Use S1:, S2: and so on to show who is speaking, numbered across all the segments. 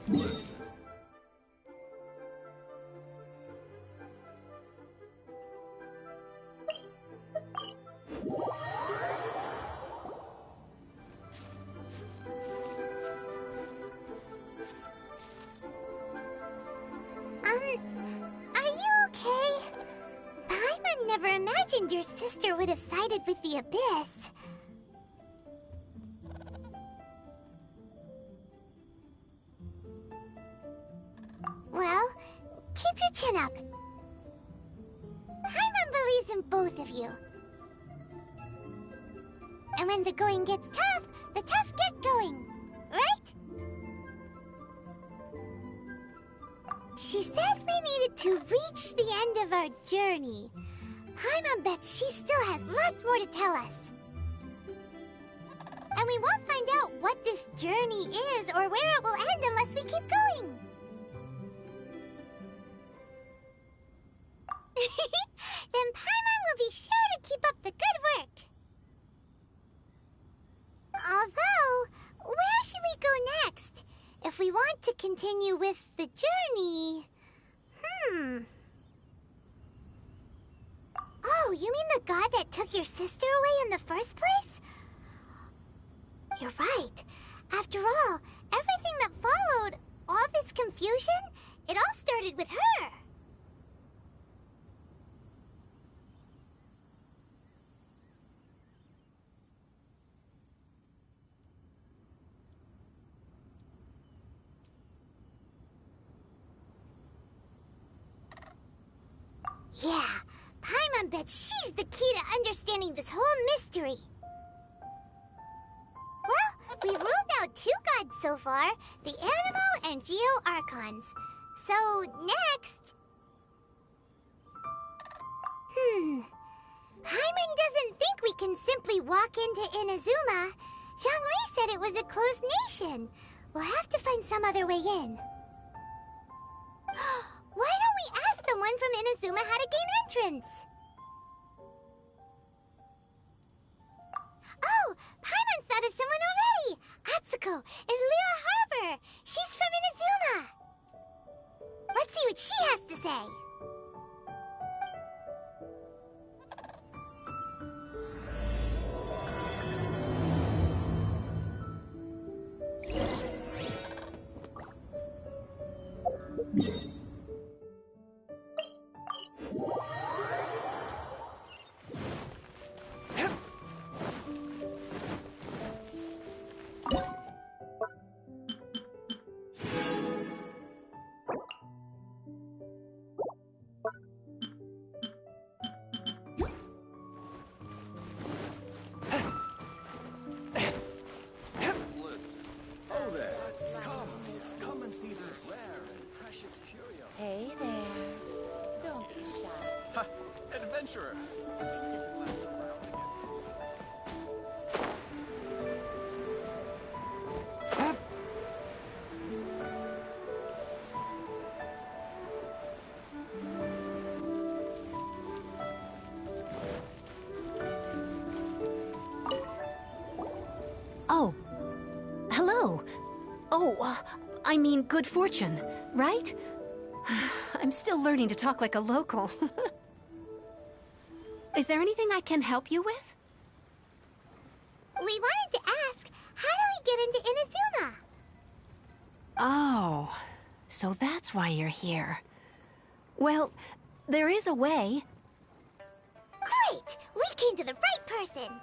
S1: Listen.
S2: Are you okay? Paimon never imagined your sister would have sided with the Abyss. Well, keep your chin up. Paimon believes in both of you. And when the going gets tough, the tough get going, right? She said we needed to reach the end of our journey. Paimon bets she still has lots more to tell us. And we won't find out what this journey is or where it will end unless we keep going. Then Paimon will be sure to keep up the good work. Although, where should we go next? If we want to continue with the journey... Oh, you mean the god that took your sister away in the first place? You're right. After all, everything that followed, all this confusion, it all started with her. Yeah, Paimon bets she's the key to understanding this whole mystery. Well, we've ruled out 2 gods so far, the Animo and Geo Archons. So, next... Paimon doesn't think we can simply walk into Inazuma. Zhongli said it was a closed nation. We'll have to find some other way in. Why don't we ask someone from Inazuma how to gain entrance? Oh, Paimon thought of someone already! Atsuko in Liyue Harbor! She's from Inazuma! Let's see what she has to say!
S3: Hey there. Don't be shy.
S1: Ha! Adventurer!
S4: Oh. Hello. Oh, I mean good fortune, right? I'm still learning to talk like a local. Is there anything I can help you with?
S2: We wanted to ask, how do we get into Inazuma?
S4: Oh, so that's why you're here. Well, there is a way.
S2: Great! We came to the right person!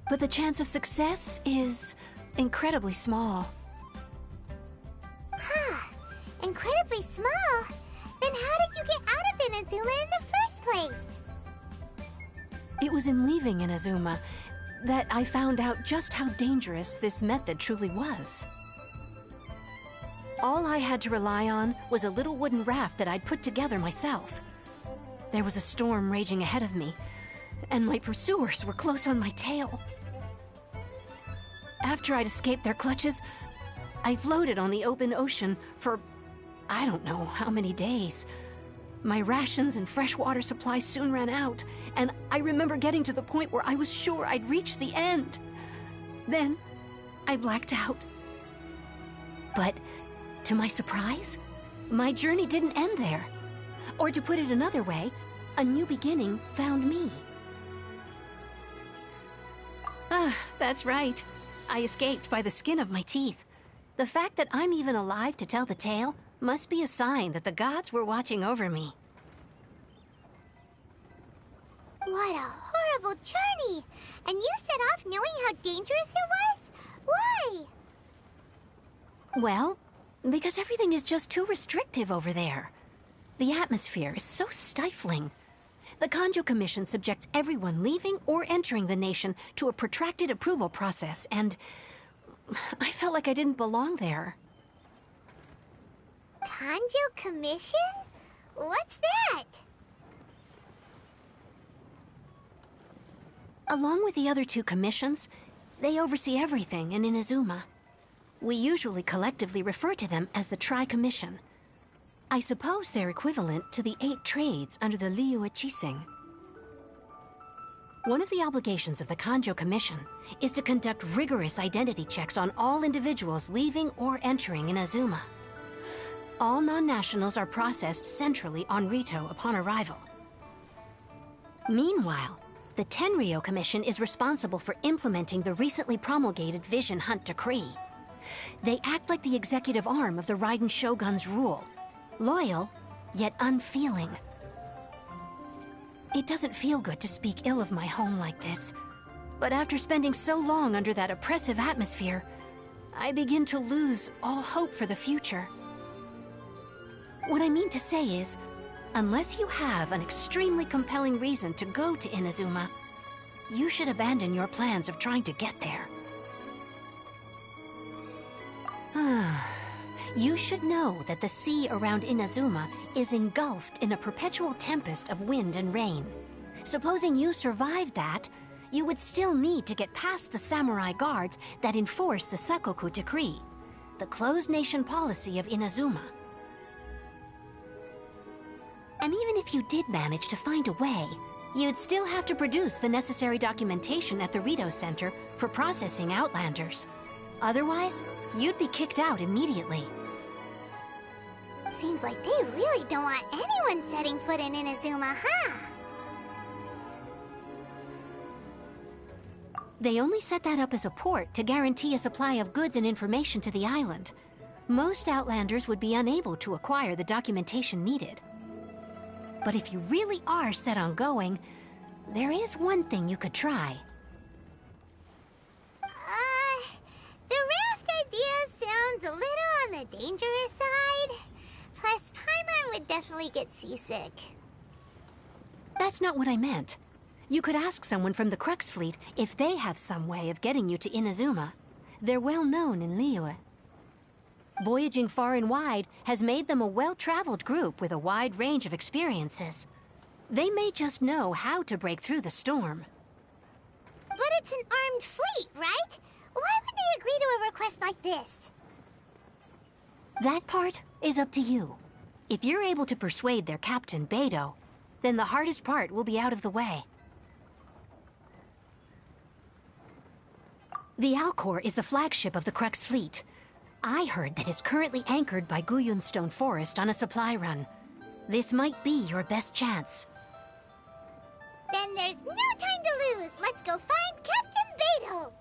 S4: But the chance of success is incredibly small.
S2: Huh. Incredibly small? Then how did you get out of Inazuma in the first place?
S4: It was in leaving Inazuma that I found out just how dangerous this method truly was. All I had to rely on was a little wooden raft that I'd put together myself. There was a storm raging ahead of me, and my pursuers were close on my tail. After I'd escaped their clutches, I floated on the open ocean for I don't know how many days. My rations and fresh water supply soon ran out, and I remember getting to the point where I was sure I'd reached the end. Then, I blacked out. But, to my surprise, my journey didn't end there. Or to put it another way, a new beginning found me. Ah, that's right. I escaped by the skin of my teeth. The fact that I'm even alive to tell the tale must be a sign that the gods were watching over me.
S2: What a horrible journey! And you set off knowing how dangerous it was? Why?
S4: Well, because everything is just too restrictive over there. The atmosphere is so stifling. The Kanjo Commission subjects everyone leaving or entering the nation to a protracted approval process, and I felt like I didn't belong there.
S2: Kanjo Commission? What's that?
S4: Along with the other two commissions, they oversee everything in Inazuma. We usually collectively refer to them as the Tri-Commission. I suppose they're equivalent to the 8 trades under the Liyue Qixing. One of the obligations of the Kanjo Commission is to conduct rigorous identity checks on all individuals leaving or entering Inazuma. All non-nationals are processed centrally on Rito upon arrival. Meanwhile, the Tenryo Commission is responsible for implementing the recently promulgated Vision Hunt Decree. They act like the executive arm of the Raiden Shogun's rule. Loyal, yet unfeeling. It doesn't feel good to speak ill of my home like this, but after spending so long under that oppressive atmosphere, I begin to lose all hope for the future. What I mean to say is, unless you have an extremely compelling reason to go to Inazuma, you should abandon your plans of trying to get there. You should know that the sea around Inazuma is engulfed in a perpetual tempest of wind and rain. Supposing you survived that, you would still need to get past the samurai guards that enforce the Sakoku Decree, the closed nation policy of Inazuma. And even if you did manage to find a way, you'd still have to produce the necessary documentation at the Rito Center for processing Outlanders. Otherwise, you'd be kicked out immediately.
S2: Seems like they really don't want anyone setting foot in Inazuma, huh?
S4: They only set that up as a port to guarantee a supply of goods and information to the island. Most Outlanders would be unable to acquire the documentation needed. But if you really are set on going, there is one thing you could try.
S2: The raft idea sounds a little on the dangerous side. Plus, Paimon would definitely get seasick.
S4: That's not what I meant. You could ask someone from the Crux Fleet if they have some way of getting you to Inazuma. They're well known in Liyue. Voyaging far and wide has made them a well-traveled group with a wide range of experiences. They may just know how to break through the storm.
S2: But it's an armed fleet, right? Why would they agree to a request like this?
S4: That part is up to you. If you're able to persuade their captain, Beidou, then the hardest part will be out of the way. The Alcor is the flagship of the Crux Fleet. I heard that it's currently anchored by Guyunstone Forest on a supply run. This might be your best chance.
S2: Then there's no time to lose. Let's go find Captain Beidou.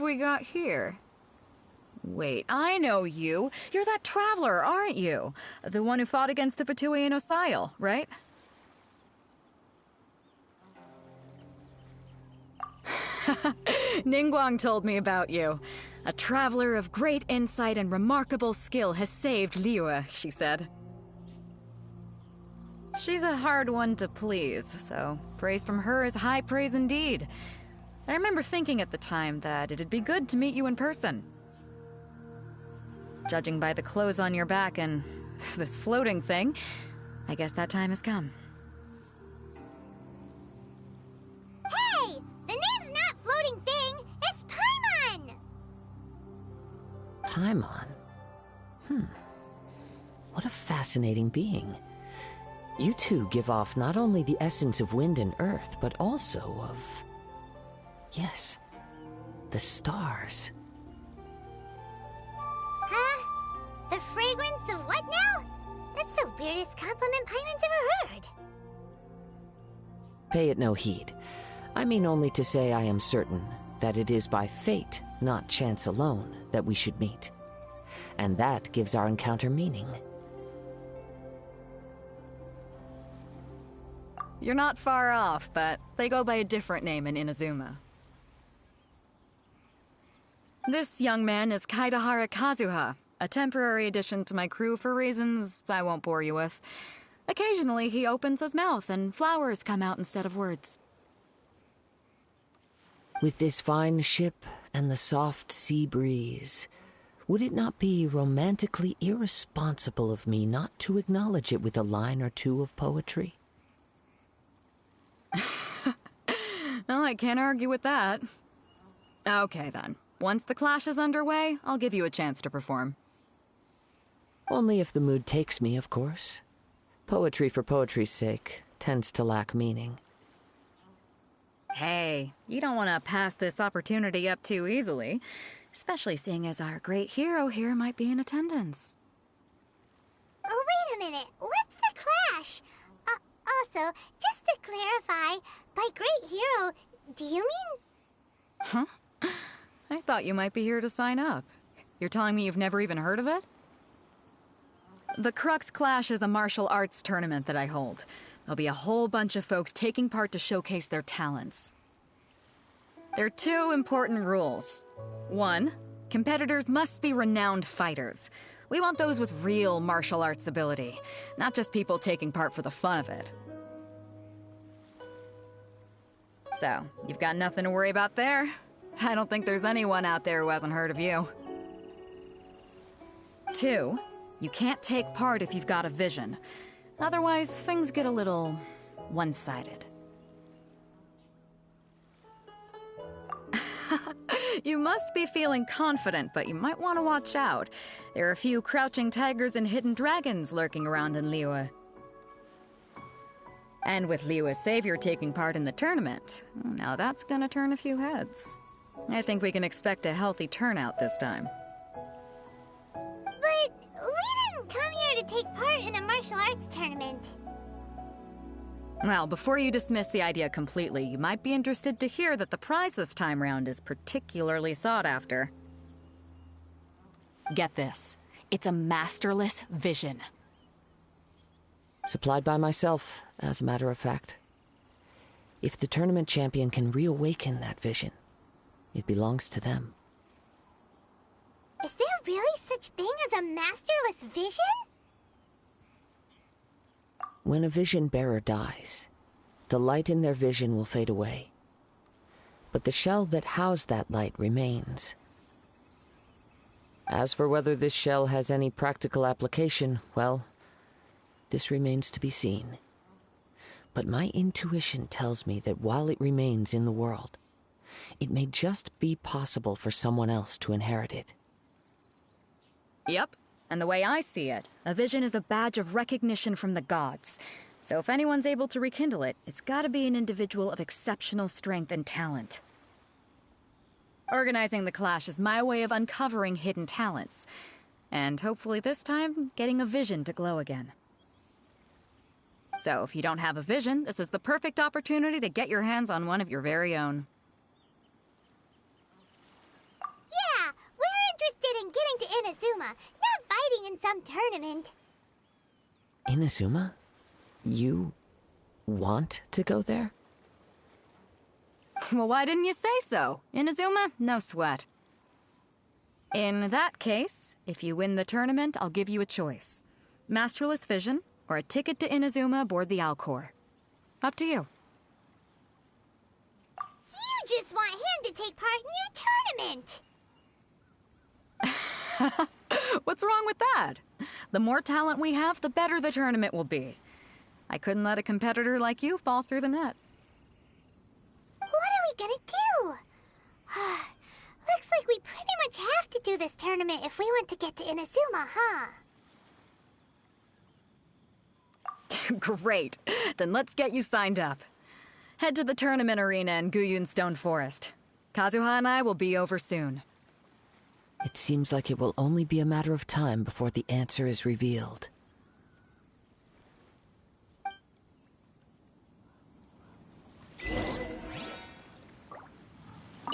S5: we got here? Wait, I know you. You're that traveler, aren't you? The one who fought against the Fatui and Osile, right? Ningguang told me about you. A traveler of great insight and remarkable skill has saved Liyue, she said. She's a hard one to please, so praise from her is high praise indeed. I remember thinking at the time that it'd be good to meet you in person. Judging by the clothes on your back and this floating thing, I guess that time has come.
S2: Hey! The name's not Floating Thing, it's Paimon!
S6: Paimon? What a fascinating being. You two give off not only the essence of wind and earth, but also of... yes, the stars.
S2: Huh? The fragrance of what now? That's the weirdest compliment Paimon's ever heard.
S6: Pay it no heed. I mean only to say I am certain that it is by fate, not chance alone, that we should meet. And that gives our encounter meaning.
S5: You're not far off, but they go by a different name in Inazuma. This young man is Kaidahara Kazuha, a temporary addition to my crew for reasons I won't bore you with. Occasionally, he opens his mouth and flowers come out instead of words.
S6: With this fine ship and the soft sea breeze, would it not be romantically irresponsible of me not to acknowledge it with a line or two of poetry?
S5: No, I can't argue with that. Okay, then. Once the clash is underway, I'll give you a chance to perform.
S6: Only if the mood takes me, of course. Poetry for poetry's sake tends to lack meaning.
S5: Hey, you don't want to pass this opportunity up too easily, especially seeing as our great hero here might be in attendance.
S2: Oh, wait a minute. What's the clash? Also, just to clarify, by great hero, do you mean...
S5: Huh? I thought you might be here to sign up. You're telling me you've never even heard of it? The Crux Clash is a martial arts tournament that I hold. There'll be a whole bunch of folks taking part to showcase their talents. There are two important rules. One, competitors must be renowned fighters. We want those with real martial arts ability, not just people taking part for the fun of it. So, you've got nothing to worry about there. I don't think there's anyone out there who hasn't heard of you. Two, you can't take part if you've got a vision. Otherwise, things get a little one-sided. You must be feeling confident, but you might want to watch out. There are a few crouching tigers and hidden dragons lurking around in Liyue. And with Liyue's savior taking part in the tournament, now that's gonna turn a few heads. I think we can expect a healthy turnout this time.
S2: But we didn't come here to take part in a martial arts tournament.
S5: Well, before you dismiss the idea completely, you might be interested to hear that the prize this time round is particularly sought after. Get this. It's a masterless vision.
S6: Supplied by myself, as a matter of fact. If the tournament champion can reawaken that vision, it belongs to them.
S2: Is there really such thing as a masterless vision?
S6: When a vision bearer dies, the light in their vision will fade away. But the shell that housed that light remains. As for whether this shell has any practical application, well, this remains to be seen. But my intuition tells me that while it remains in the world, it may just be possible for someone else to inherit it.
S5: Yep. And the way I see it, a vision is a badge of recognition from the gods. So if anyone's able to rekindle it, it's gotta be an individual of exceptional strength and talent. Organizing the clash is my way of uncovering hidden talents. And hopefully this time, getting a vision to glow again. So if you don't have a vision, this is the perfect opportunity to get your hands on one of your very own.
S2: interested in getting to Inazuma, not fighting in some tournament.
S6: Inazuma? You want to go there?
S5: Well, why didn't you say so? Inazuma? No sweat. In that case, if you win the tournament, I'll give you a choice. Masterless Vision, or a ticket to Inazuma aboard the Alcor. Up to you.
S2: You just want him to take part in your tournament.
S5: What's wrong with that? The more talent we have, the better the tournament will be. I couldn't let a competitor like you fall through the net.
S2: What are we gonna do? Looks like we pretty much have to do this tournament if we want to get to Inazuma, huh?
S5: Great. Then let's get you signed up. Head to the tournament arena in Guyun Stone Forest. Kazuha and I will be over soon.
S6: It seems like it will only be a matter of time before the answer is revealed.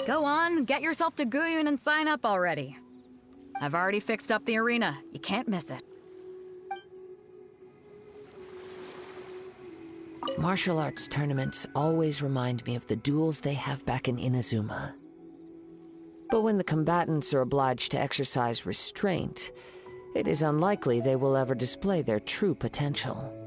S5: Go on, get yourself to Guyun and sign up already. I've already fixed up the arena. You can't miss it.
S6: Martial arts tournaments always remind me of the duels they have back in Inazuma. But when the combatants are obliged to exercise restraint, it is unlikely they will ever display their true potential.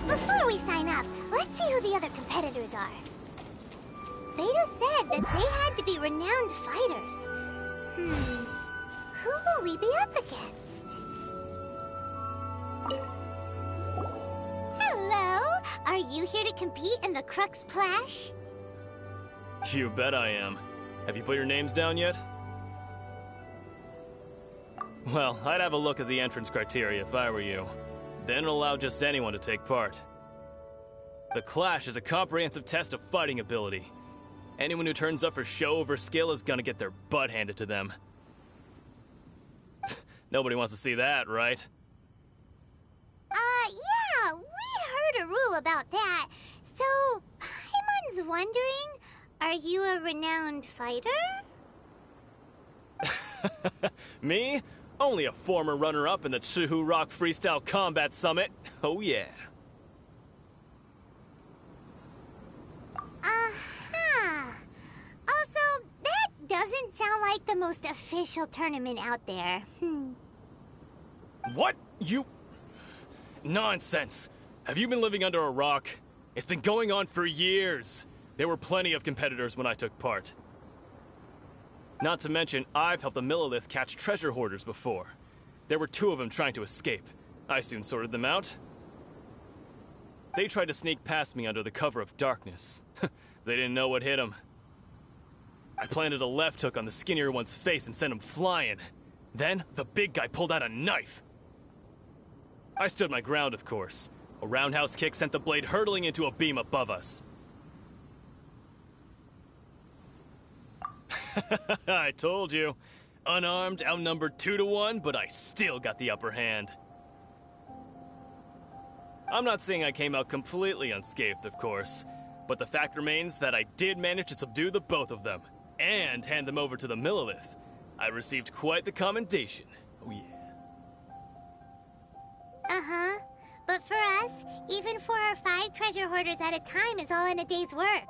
S2: Before we sign up, let's see who the other competitors are. Vado said that they had to be renowned fighters. Who will we be up against? Hello! Are you here to compete in the Crux Clash?
S1: You bet I am. Have you put your names down yet? Well, I'd have a look at the entrance criteria if I were you. Then allow just anyone to take part. The Clash is a comprehensive test of fighting ability. Anyone who turns up for show over skill is gonna get their butt handed to them. Nobody wants to see that, right?
S2: Yeah, we heard a rule about that. So, Paimon's wondering, are you a renowned fighter?
S1: Me? Only a former runner-up in the Chihu Rock Freestyle Combat Summit. Oh yeah.
S2: Also, that doesn't sound like the most official tournament out there.
S1: What? You... Nonsense. Have you been living under a rock? It's been going on for years. There were plenty of competitors when I took part. Not to mention, I've helped the Millilith catch treasure hoarders before. There were 2 of them trying to escape. I soon sorted them out. They tried to sneak past me under the cover of darkness. They didn't know what hit them. I planted a left hook on the skinnier one's face and sent him flying. Then, the big guy pulled out a knife. I stood my ground, of course. A roundhouse kick sent the blade hurtling into a beam above us. I told you. Unarmed, outnumbered 2 to 1, but I still got the upper hand. I'm not saying I came out completely unscathed, of course, but the fact remains that I did manage to subdue the both of them, and hand them over to the Millilith. I received quite the commendation. Oh yeah.
S2: Uh-huh. But for us, even 4 or 5 treasure hoarders at a time is all in a day's work.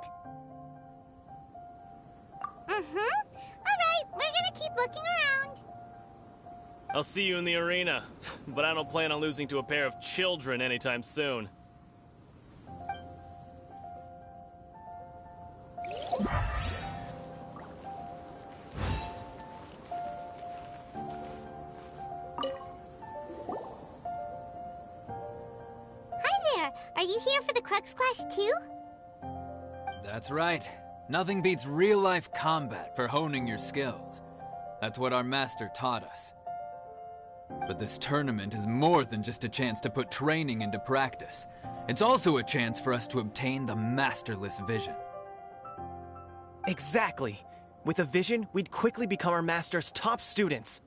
S2: Alright, we're gonna keep looking around.
S1: I'll see you in the arena, but I don't plan on losing to a pair of children anytime soon.
S2: Hi there, are you here for the Crux Clash too?
S7: That's right. Nothing beats real-life combat for honing your skills. That's what our master taught us. But this tournament is more than just a chance to put training into practice. It's also a chance for us to obtain the masterless vision.
S8: Exactly. With a vision, we'd quickly become our master's top students.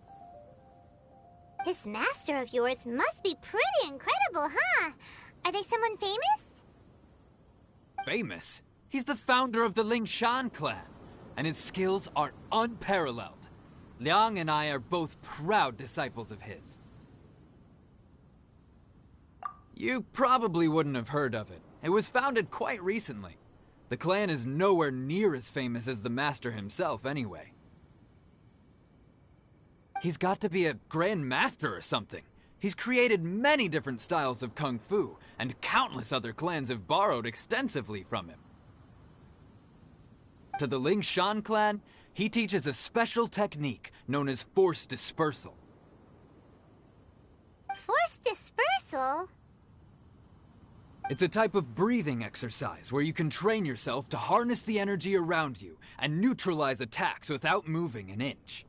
S2: This master of yours must be pretty incredible, huh? Are they someone famous?
S7: Famous? He's the founder of the Lingshan clan, and his skills are unparalleled. Liang and I are both proud disciples of his. You probably wouldn't have heard of it. It was founded quite recently. The clan is nowhere near as famous as the master himself, anyway. He's got to be a grand master or something. He's created many different styles of kung fu, and countless other clans have borrowed extensively from him. To the Lingshan clan, he teaches a special technique known as force dispersal.
S2: Force dispersal?
S7: It's a type of breathing exercise where you can train yourself to harness the energy around you and neutralize attacks without moving an inch.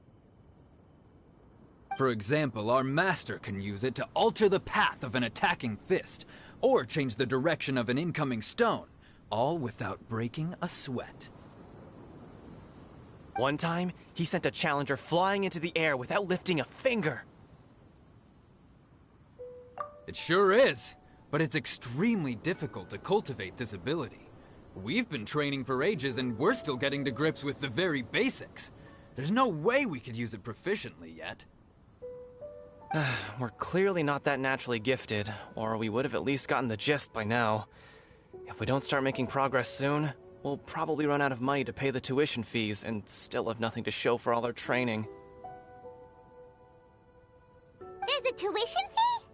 S7: For example, our master can use it to alter the path of an attacking fist, or change the direction of an incoming stone, all without breaking a sweat.
S8: One time, he sent a challenger flying into the air without lifting a finger.
S7: It sure is, but it's extremely difficult to cultivate this ability. We've been training for ages and we're still getting to grips with the very basics. There's no way we could use it proficiently yet.
S8: We're clearly not that naturally gifted, or we would have at least gotten the gist by now. If we don't start making progress soon, we'll probably run out of money to pay the tuition fees and still have nothing to show for all our training.
S2: There's a tuition fee?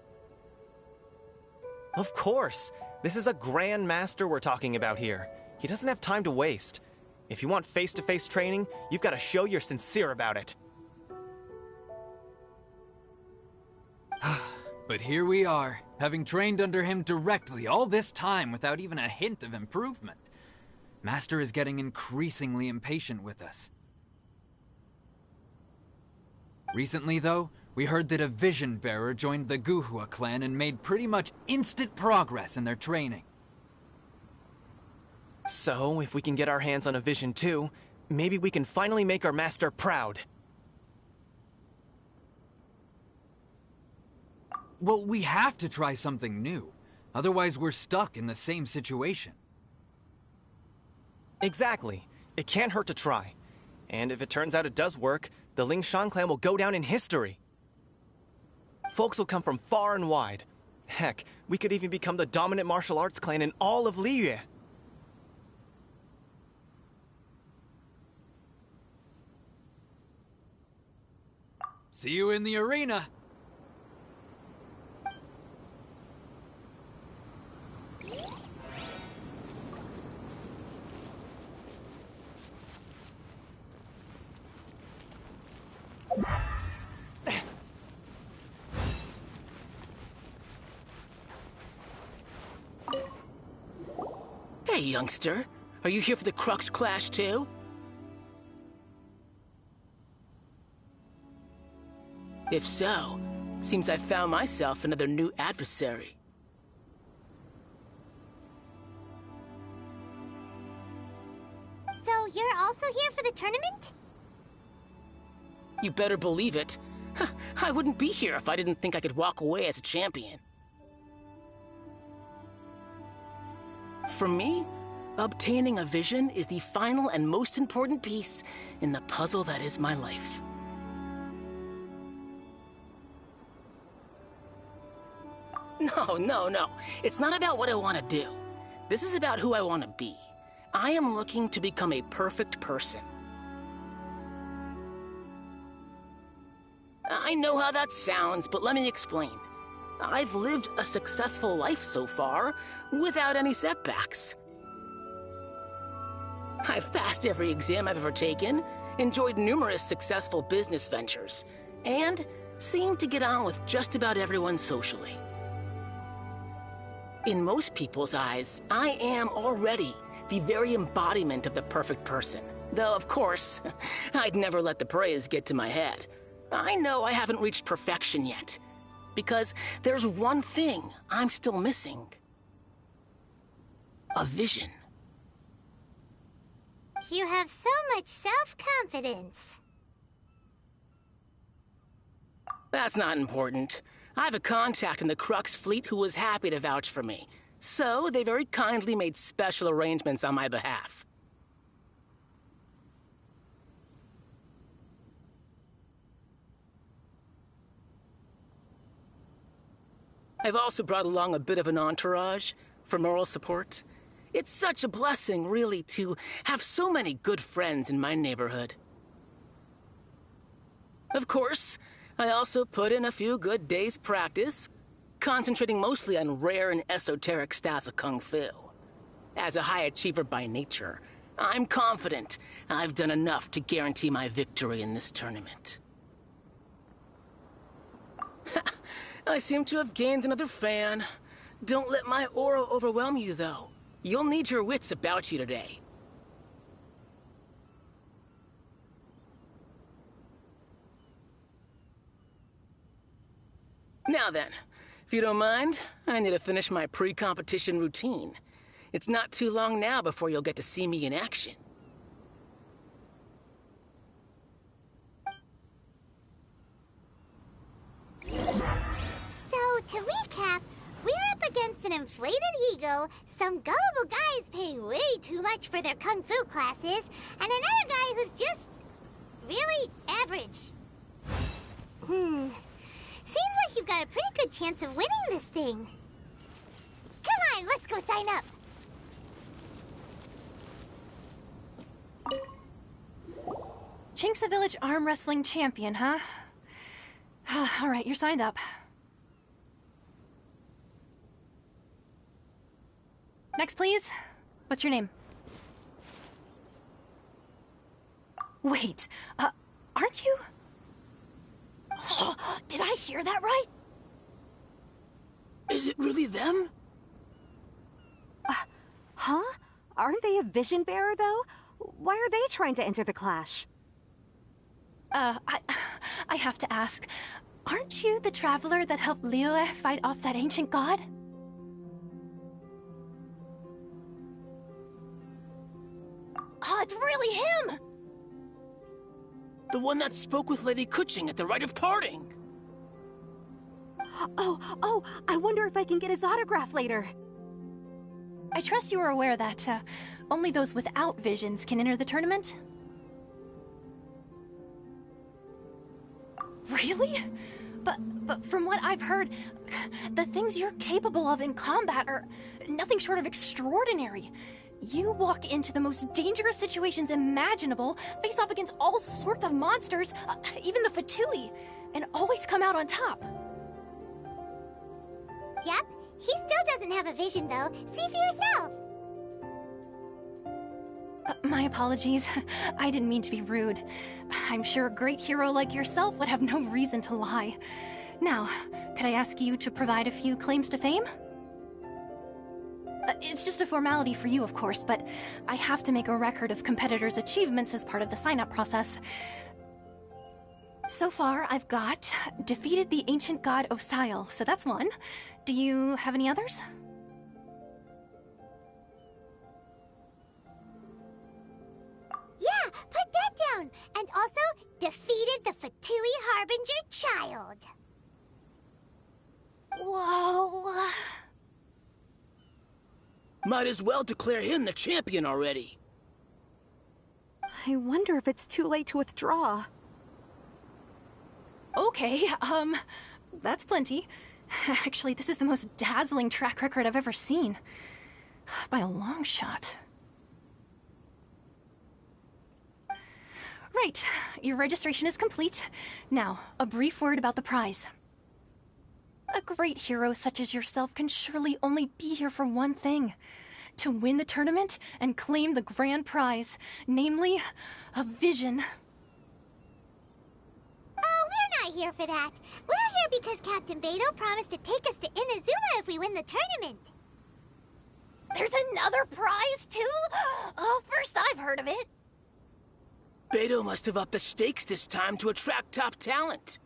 S8: Of course! This is a Grand Master we're talking about here. He doesn't have time to waste. If you want face-to-face training, you've got to show you're sincere about it.
S7: But here we are, having trained under him directly all this time without even a hint of improvement. Master is getting increasingly impatient with us. Recently, though, we heard that a vision bearer joined the Guhua clan and made pretty much instant progress in their training.
S8: So, if we can get our hands on a vision too, maybe we can finally make our master proud.
S7: Well, we have to try something new. Otherwise, we're stuck in the same situation.
S8: Exactly. It can't hurt to try. And if it turns out it does work, the Lingshan clan will go down in history. Folks will come from far and wide. Heck, we could even become the dominant martial arts clan in all of Liyue.
S7: See you in the arena!
S9: Hey, youngster. Are you here for the Crux Clash, too? If so, seems I found myself another new adversary.
S2: So you're also here for the tournament?
S9: You better believe it. I wouldn't be here if I didn't think I could walk away as a champion. For me, obtaining a vision is the final and most important piece in the puzzle that is my life. No. It's not about what I want to do. This is about who I want to be. I am looking to become a perfect person. I know how that sounds, but let me explain. I've lived a successful life so far, without any setbacks. I've passed every exam I've ever taken, enjoyed numerous successful business ventures, and seemed to get on with just about everyone socially. In most people's eyes, I am already the very embodiment of the perfect person. Though, of course, I'd never let the praise get to my head. I know I haven't reached perfection yet, because there's one thing I'm still missing. A vision.
S2: You have so much self-confidence.
S9: That's not important. I have a contact in the Crux fleet who was happy to vouch for me. So they very kindly made special arrangements on my behalf. I've also brought along a bit of an entourage for moral support. It's such a blessing, really, to have so many good friends in my neighborhood. Of course, I also put in a few good days' practice, concentrating mostly on rare and esoteric styles of Kung Fu. As a high achiever by nature, I'm confident I've done enough to guarantee my victory in this tournament. I seem to have gained another fan. Don't let my aura overwhelm you, though. You'll need your wits about you today. Now then, if you don't mind, I need to finish my pre-competition routine. It's not too long now before you'll get to see me in action.
S2: So, to recap, we're up against an inflated ego, some gullible guys paying way too much for their kung fu classes, and another guy who's just really average. Seems like you've got a pretty good chance of winning this thing. Come on, let's go sign up.
S4: Chinksa Village Arm Wrestling Champion, huh? All right, you're signed up. Next, please. What's your name? Wait, aren't you? Did I hear that right?
S9: Is it really them?
S10: Huh? Aren't they a vision bearer, though? Why are they trying to enter the clash?
S4: I have to ask, aren't you the traveler that helped Liyue fight off that ancient god? Oh, it's really him!
S9: The one that spoke with Lady Kuching at the rite of parting.
S10: Oh, I wonder if I can get his autograph later.
S4: I trust you are aware that, only those without visions can enter the tournament? Really? But from what I've heard, the things you're capable of in combat are nothing short of extraordinary. You walk into the most dangerous situations imaginable, face off against all sorts of monsters, even the Fatui, and always come out on top.
S2: Yep, he still doesn't have a vision, though. See for yourself.
S4: My apologies. I didn't mean to be rude. I'm sure a great hero like yourself would have no reason to lie. Now, could I ask you to provide a few claims to fame? It's just a formality for you, of course, but I have to make a record of competitors' achievements as part of the sign-up process. So far, I've got defeated the ancient god Osail, so that's one. Do you have any others?
S2: Yeah, put that down. And also, defeated the Fatui Harbinger child.
S4: Whoa.
S9: Might as well declare him the champion already.
S10: I wonder if it's too late to withdraw.
S4: Okay, that's plenty. Actually, this is the most dazzling track record I've ever seen. By a long shot. Right, your registration is complete. Now, a brief word about the prize. A great hero such as yourself can surely only be here for one thing. To win the tournament and claim the grand prize, namely, a vision.
S2: Oh, we're not here for that. We're here because Captain Beto promised to take us to Inazuma if we win the tournament.
S4: There's another prize, too? Oh, first I've heard of it.
S9: Beto must have upped the stakes this time to attract top talent.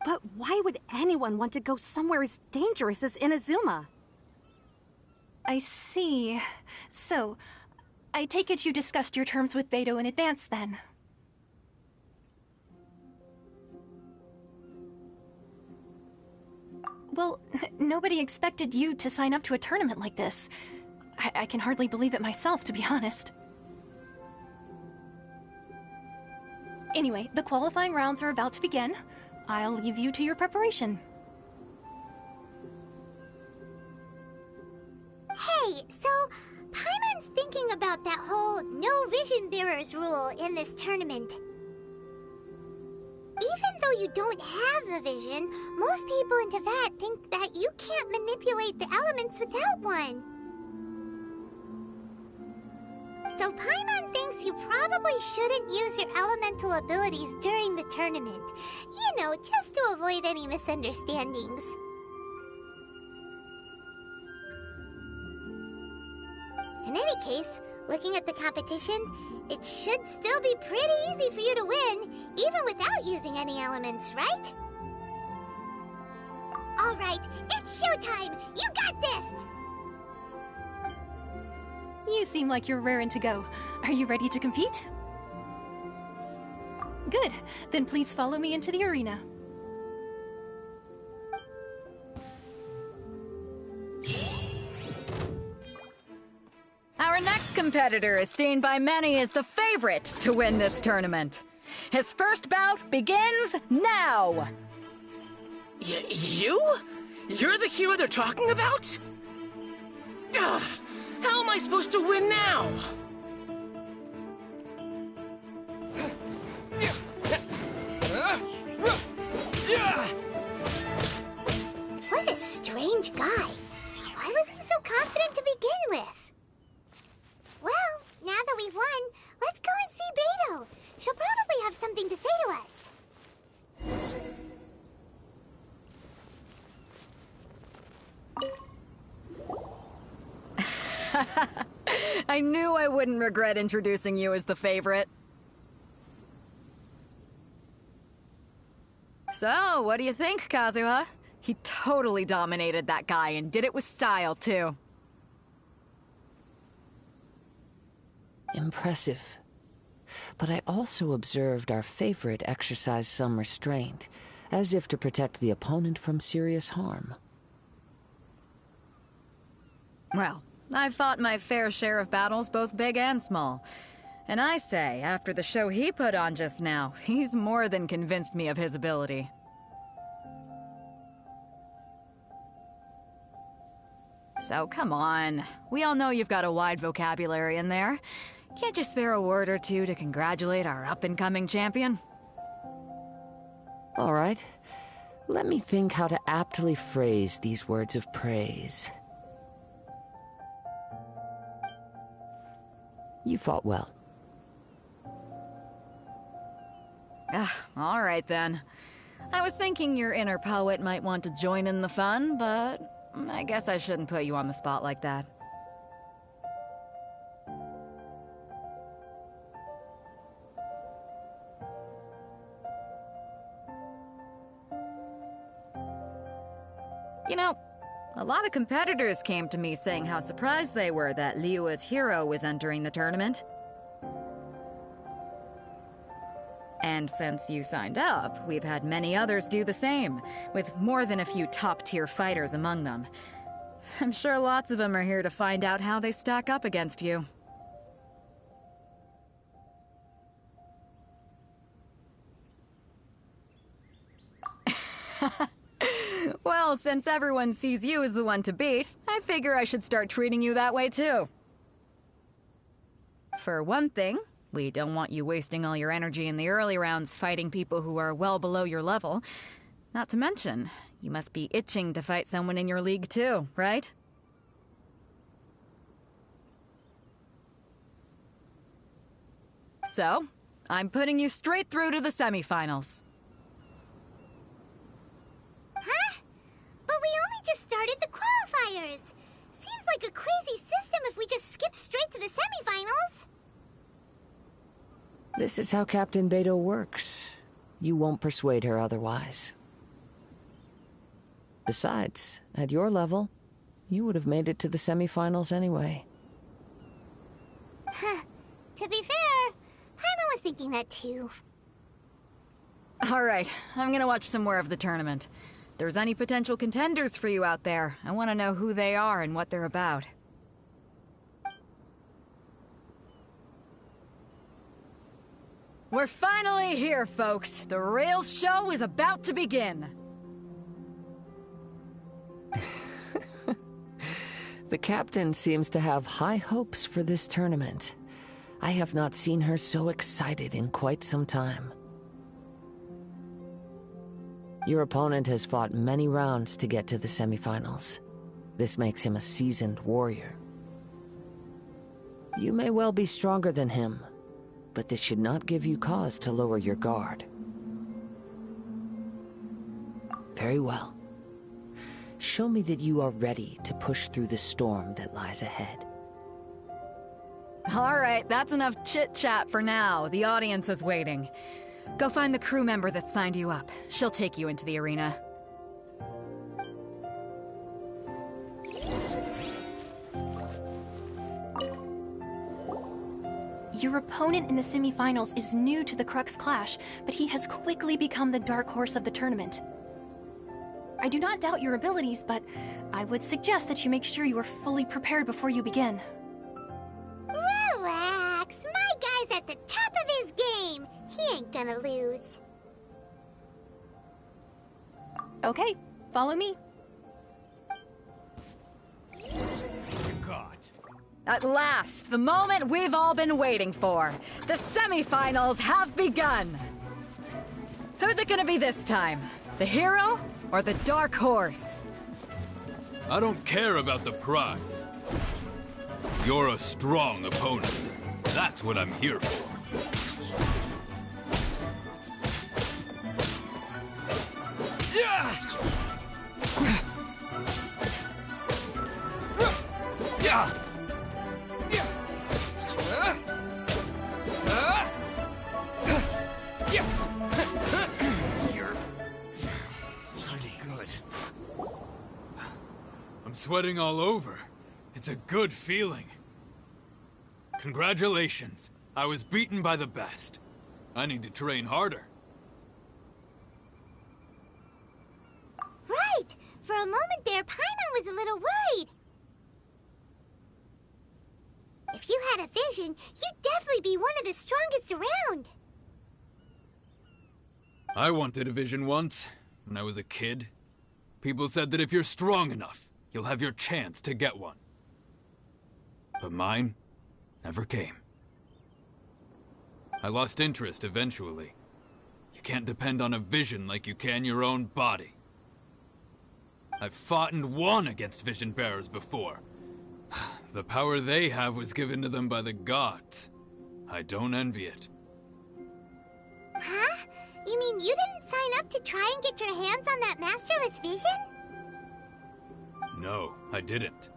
S10: But why would anyone want to go somewhere as dangerous as Inazuma?
S4: I see. So, I take it you discussed your terms with Beto in advance, then? Well, nobody expected you to sign up to a tournament like this. I can hardly believe it myself, to be honest. Anyway, the qualifying rounds are about to begin. I'll leave you to your preparation.
S2: Hey, so Paimon's thinking about that whole no vision bearers rule in this tournament. Even though you don't have a vision, most people in Teyvat think that you can't manipulate the elements without one. So Paimon thinks you probably shouldn't use your elemental abilities during the tournament. You know, just to avoid any misunderstandings. In any case, looking at the competition, it should still be pretty easy for you to win, even without using any elements, right? Alright, it's showtime! You got this!
S4: You seem like you're raring to go. Are you ready to compete? Good. Then please follow me into the arena.
S5: Our next competitor is seen by many as the favorite to win this tournament. His first bout begins now!
S9: You? You're the hero they're talking about? Ugh, how am I supposed to win now?
S2: What a strange guy. Why was he so confident to begin with? Well, now that we've won, let's go and see Beto. She'll probably have something to say to us.
S5: I knew I wouldn't regret introducing you as the favorite. So, what do you think, Kazuha? He totally dominated that guy and did it with style, too.
S6: Impressive. But I also observed our favorite exercise some restraint, as if to protect the opponent from serious harm.
S5: Well, I've fought my fair share of battles, both big and small. And I say, after the show he put on just now, he's more than convinced me of his ability. So come on. We all know you've got a wide vocabulary in there. Can't you spare a word or two to congratulate our up-and-coming champion?
S6: All right. Let me think how to aptly phrase these words of praise. You fought well.
S5: All right then. I was thinking your inner poet might want to join in the fun, but I guess I shouldn't put you on the spot like that. You know, a lot of competitors came to me saying how surprised they were that Liyue's hero was entering the tournament. And since you signed up, we've had many others do the same, with more than a few top-tier fighters among them. I'm sure lots of them are here to find out how they stack up against you. Well, since everyone sees you as the one to beat, I figure I should start treating you that way too. For one thing, we don't want you wasting all your energy in the early rounds fighting people who are well below your level. Not to mention, you must be itching to fight someone in your league too, right? So, I'm putting you straight through to the semifinals.
S2: Huh? But we only just started the qualifiers. Seems like a crazy system if we just skip straight to the semifinals.
S6: This is how Captain Beto works. You won't persuade her otherwise. Besides, at your level, you would have made it to the semifinals anyway.
S2: Huh. To be fair, Paimon was thinking that too.
S5: Alright, I'm gonna watch some more of the tournament. If there's any potential contenders for you out there, I want to know who they are and what they're about. We're finally here, folks. The real show is about to begin.
S6: The captain seems to have high hopes for this tournament. I have not seen her so excited in quite some time. Your opponent has fought many rounds to get to the semifinals. This makes him a seasoned warrior. You may well be stronger than him, but this should not give you cause to lower your guard. Very well. Show me that you are ready to push through the storm that lies ahead.
S5: Alright, that's enough chit-chat for now. The audience is waiting. Go find the crew member that signed you up. She'll take you into the arena.
S4: Your opponent in the semifinals is new to the Crux Clash, but he has quickly become the dark horse of the tournament. I do not doubt your abilities, but I would suggest that you make sure you are fully prepared before you begin.
S2: Relax, my guy's at the top of his game. He ain't gonna lose.
S4: Okay, follow me.
S5: At last, the moment we've all been waiting for. The semifinals have begun. Who's it gonna be this time? The hero or the dark horse?
S7: I don't care about the prize. You're a strong opponent. That's what I'm here for. Yeah! I'm sweating all over. It's a good feeling. Congratulations. I was beaten by the best. I need to train harder.
S2: Right! For a moment there, Paimon was a little worried. If you had a vision, you'd definitely be one of the strongest around.
S7: I wanted a vision once, when I was a kid. People said that if you're strong enough, you'll have your chance to get one. But mine never came. I lost interest eventually. You can't depend on a vision like you can your own body. I've fought and won against vision bearers before. The power they have was given to them by the gods. I don't envy it.
S2: Huh? You mean you didn't sign up to try and get your hands on that masterless vision?
S7: No, I didn't.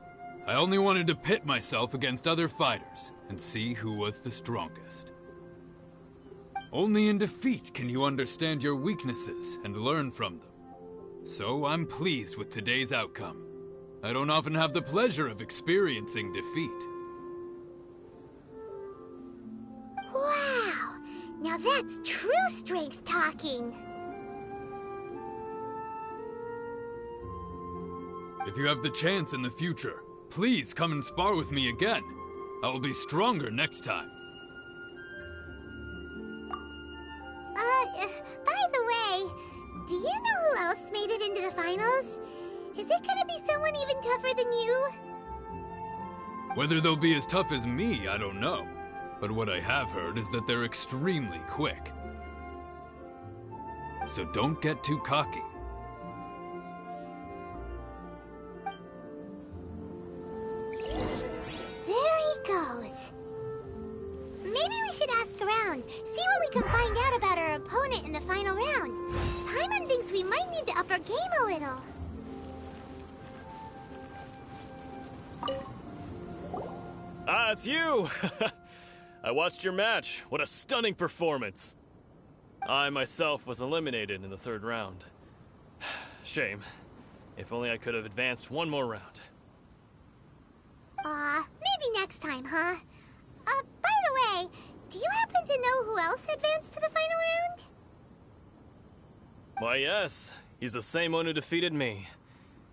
S7: I only wanted to pit myself against other fighters and see who was the strongest. Only in defeat can you understand your weaknesses and learn from them. So I'm pleased with today's outcome. I don't often have the pleasure of experiencing defeat.
S2: Wow! Now that's true strength talking.
S7: If you have the chance in the future, please come and spar with me again. I will be stronger next time.
S2: By the way, do you know who else made it into the finals? finals, is it gonna be someone even tougher than you?
S7: Whether they'll be as tough as me, I don't know. But what I have heard is that they're extremely quick. So don't get too cocky.
S2: There he goes. Maybe we should ask around, see what we can find out about our opponent in the final round. Paimon thinks we might need to up our game a little.
S1: Ah, it's you! I watched your match. What a stunning performance. I myself was eliminated in the third round. Shame. If only I could have advanced one more round.
S2: Maybe next time, huh? By the way, do you happen to know who else advanced to the final round?
S1: Why, yes. He's the same one who defeated me.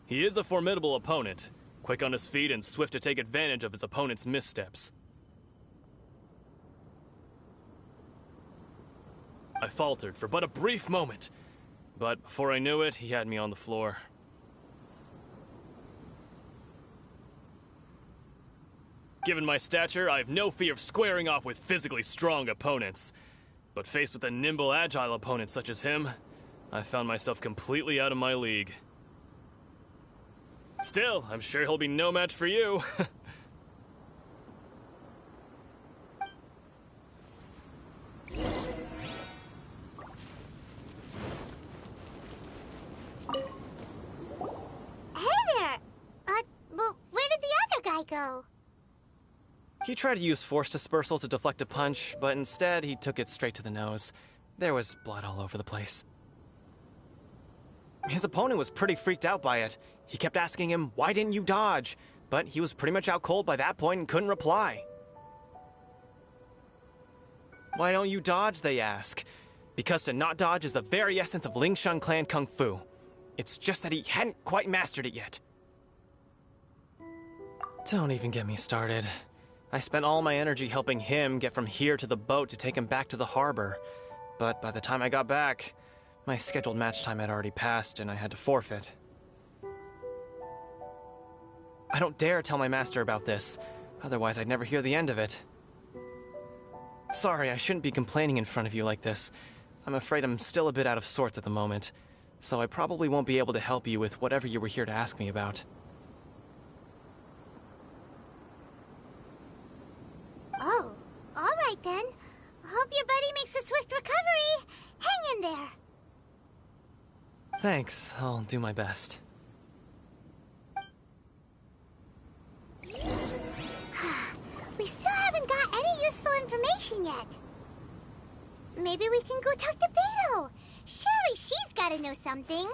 S1: He is a formidable opponent, quick on his feet and swift to take advantage of his opponent's missteps. I faltered for but a brief moment, but before I knew it, he had me on the floor. Given my stature, I have no fear of squaring off with physically strong opponents. But faced with a nimble, agile opponent such as him, I found myself completely out of my league. Still, I'm sure he'll be no match for you.
S2: Well, where did the other guy go?
S8: He tried to use force dispersal to deflect a punch, but instead he took it straight to the nose. There was blood all over the place. His opponent was pretty freaked out by it. He kept asking him, "Why didn't you dodge?" But he was pretty much out cold by that point and couldn't reply. "Why don't you dodge?" they ask. Because to not dodge is the very essence of Lingshan clan kung fu. It's just that he hadn't quite mastered it yet. Don't even get me started. I spent all my energy helping him get from here to the boat to take him back to the harbor. But by the time I got back, my scheduled match time had already passed and I had to forfeit. I don't dare tell my master about this, otherwise I'd never hear the end of it. Sorry, I shouldn't be complaining in front of you like this. I'm afraid I'm still a bit out of sorts at the moment, so I probably won't be able to help you with whatever you were here to ask me about.
S2: Oh, all right then. Hope your buddy makes a swift recovery. Hang in there.
S8: Thanks, I'll do my best.
S2: We still haven't got any useful information yet. Maybe we can go talk to Beto. Surely she's gotta know something.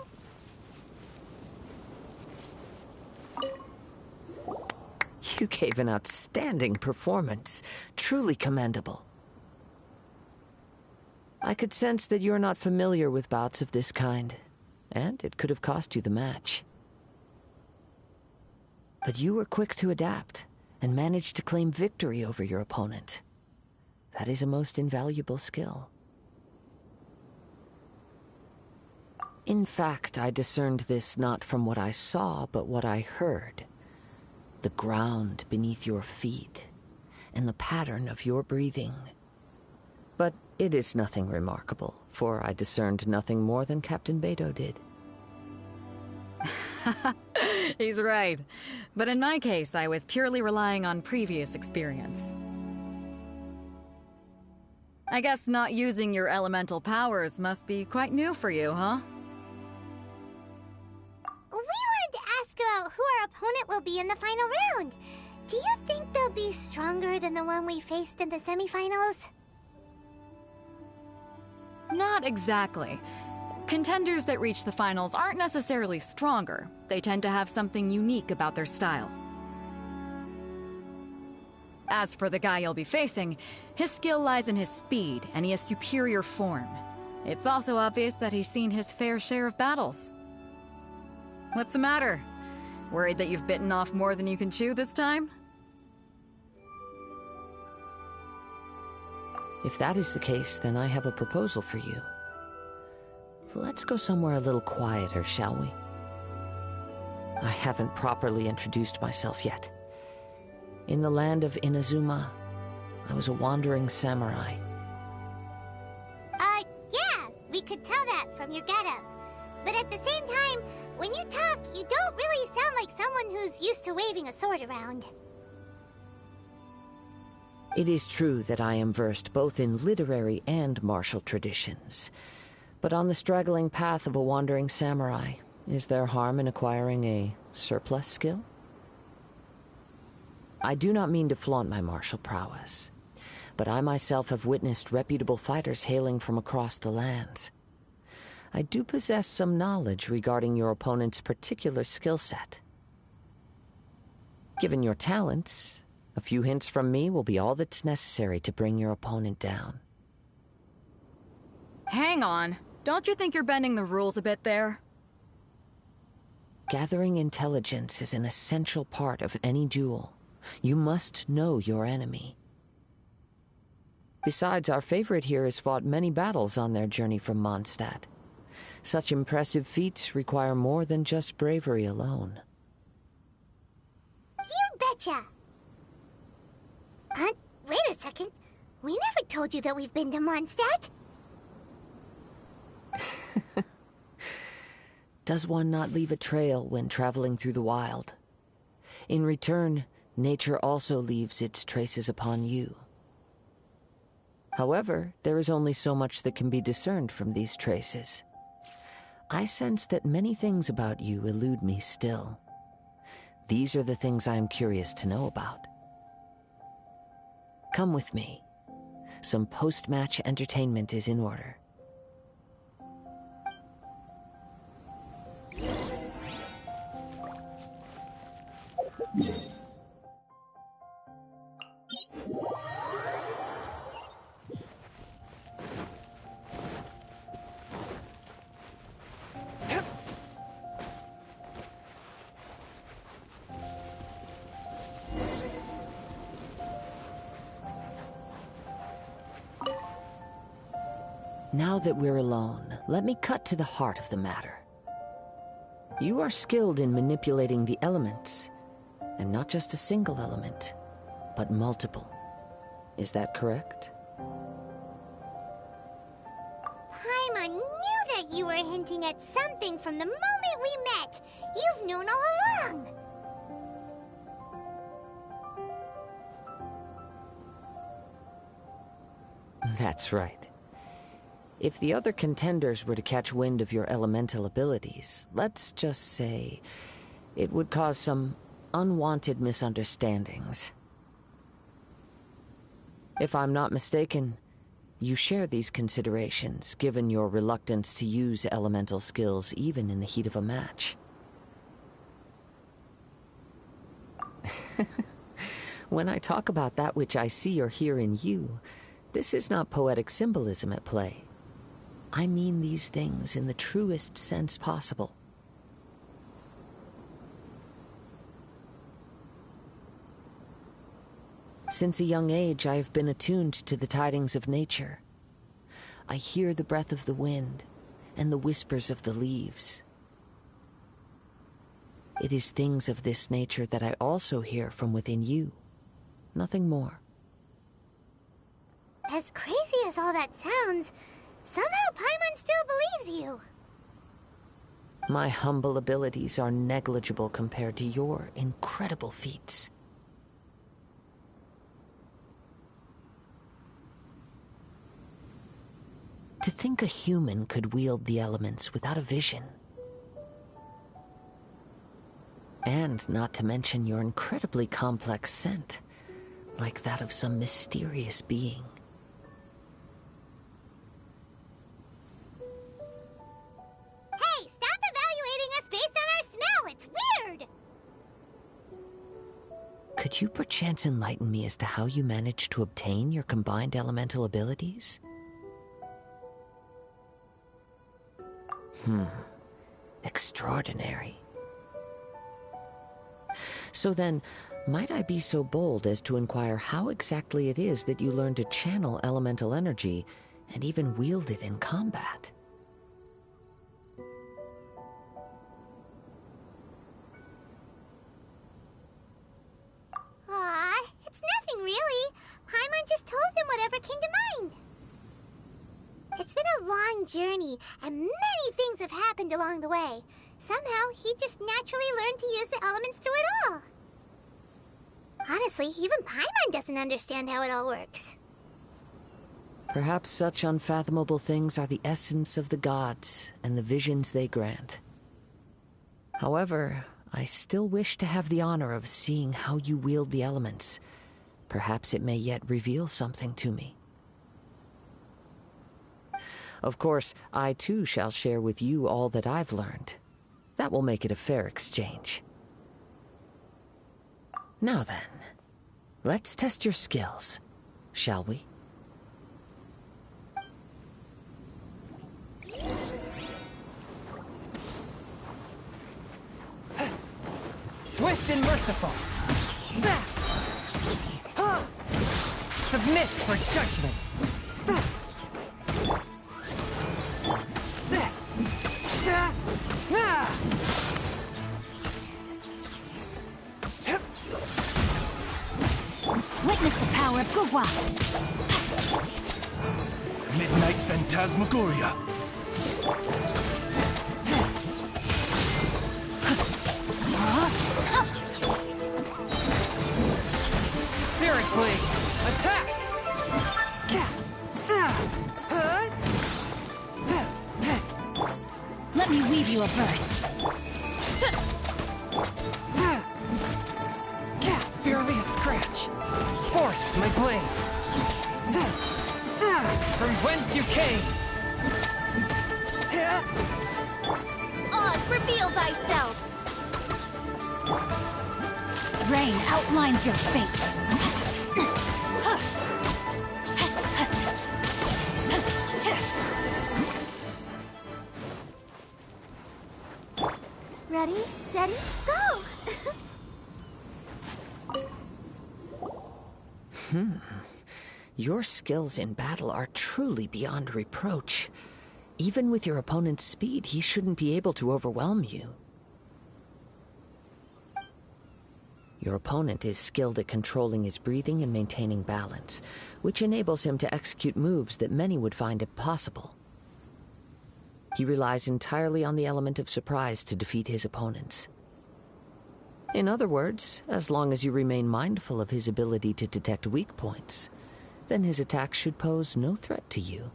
S6: You gave an outstanding performance. Truly commendable. I could sense that you're not familiar with bouts of this kind, and it could have cost you the match. But you were quick to adapt, and managed to claim victory over your opponent. That is a most invaluable skill. In fact, I discerned this not from what I saw, but what I heard. The ground beneath your feet, and the pattern of your breathing. But it is nothing remarkable, for I discerned nothing more than Captain Beto did.
S5: He's right. But in my case, I was purely relying on previous experience. I guess not using your elemental powers must be quite new for you, huh?
S2: We wanted to ask about who our opponent will be in the final round. Do you think they'll be stronger than the one we faced in the semifinals?
S5: Not exactly. Contenders that reach the finals aren't necessarily stronger. They tend to have something unique about their style. As for the guy you'll be facing, his skill lies in his speed, and he has superior form. It's also obvious that he's seen his fair share of battles. What's the matter? Worried that you've bitten off more than you can chew this time?
S6: If that is the case, then I have a proposal for you. Let's go somewhere a little quieter, shall we? I haven't properly introduced myself yet. In the land of Inazuma, I was a wandering samurai.
S2: Yeah, we could tell that from your getup. But at the same time, when you talk, you don't really sound like someone who's used to waving a sword around.
S6: It is true that I am versed both in literary and martial traditions. But on the straggling path of a wandering samurai, is there harm in acquiring a surplus skill? I do not mean to flaunt my martial prowess, but I myself have witnessed reputable fighters hailing from across the lands. I do possess some knowledge regarding your opponent's particular skill set. Given your talents, a few hints from me will be all that's necessary to bring your opponent down.
S5: Hang on. Don't you think you're bending the rules a bit there?
S6: Gathering intelligence is an essential part of any duel. You must know your enemy. Besides, our favorite here has fought many battles on their journey from Mondstadt. Such impressive feats require more than just bravery alone.
S2: You betcha! Wait a second. We never told you that we've been to Mondstadt.
S6: Does one not leave a trail when traveling through the wild? In return, nature also leaves its traces upon you. However, there is only so much that can be discerned from these traces. I sense that many things about you elude me still. These are the things I am curious to know about. Come with me. Some post-match entertainment is in order. Now that we're alone, let me cut to the heart of the matter. You are skilled in manipulating the elements, and not just a single element, but multiple. Is that correct?
S2: Paimon knew that you were hinting at something from the moment we met. You've known all along.
S6: That's right. If the other contenders were to catch wind of your elemental abilities, let's just say, it would cause some unwanted misunderstandings. If I'm not mistaken, you share these considerations, given your reluctance to use elemental skills even in the heat of a match. When I talk about that which I see or hear in you, this is not poetic symbolism at play. I mean these things in the truest sense possible. Since a young age, I have been attuned to the tidings of nature. I hear the breath of the wind and the whispers of the leaves. It is things of this nature that I also hear from within you. Nothing more.
S2: As crazy as all that sounds, somehow Paimon still believes you.
S6: My humble abilities are negligible compared to your incredible feats. To think a human could wield the elements without a vision. And not to mention your incredibly complex scent, like that of some mysterious being.
S2: Hey, stop evaluating us based on our smell! It's weird!
S6: Could you perchance enlighten me as to how you managed to obtain your combined elemental abilities? Extraordinary. So then, might I be so bold as to inquire how exactly it is that you learn to channel elemental energy and even wield it in combat?
S2: journey, and many things have happened along the way. Somehow, he just naturally learned to use the elements through it all. Honestly, even Paimon doesn't understand how it all works.
S6: Perhaps such unfathomable things are the essence of the gods and the visions they grant. However, I still wish to have the honor of seeing how you wield the elements. Perhaps it may yet reveal something to me. Of course, I too shall share with you all that I've learned. That will make it a fair exchange. Now then, let's test your skills, shall we?
S11: Swift and merciful. Submit for judgment.
S4: Witness the power of Gugwa.
S12: Midnight Phantasmagoria.
S11: Spirit Blade, attack!
S4: Let me weave you a verse.
S11: Barely a scratch. Forth, my blade. From whence you came.
S2: Oz, reveal thyself!
S4: Rain outlines your fate.
S2: Ready, steady, go!
S6: Your skills in battle are truly beyond reproach. Even with your opponent's speed, he shouldn't be able to overwhelm you. Your opponent is skilled at controlling his breathing and maintaining balance, which enables him to execute moves that many would find impossible. He relies entirely on the element of surprise to defeat his opponents. In other words, as long as you remain mindful of his ability to detect weak points, then his attacks should pose no threat to you.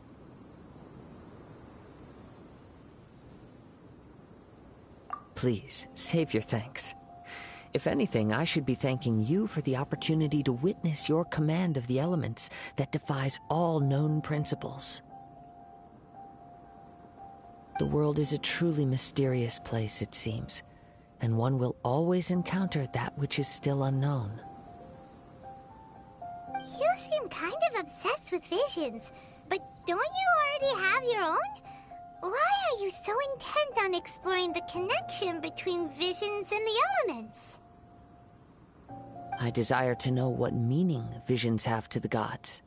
S6: Please, save your thanks. If anything, I should be thanking you for the opportunity to witness your command of the elements that defies all known principles. The world is a truly mysterious place, it seems, and one will always encounter that which is still unknown.
S2: You seem kind of obsessed with visions, but don't you already have your own? Why are you so intent on exploring the connection between visions and the elements?
S6: I desire to know what meaning visions have to the gods,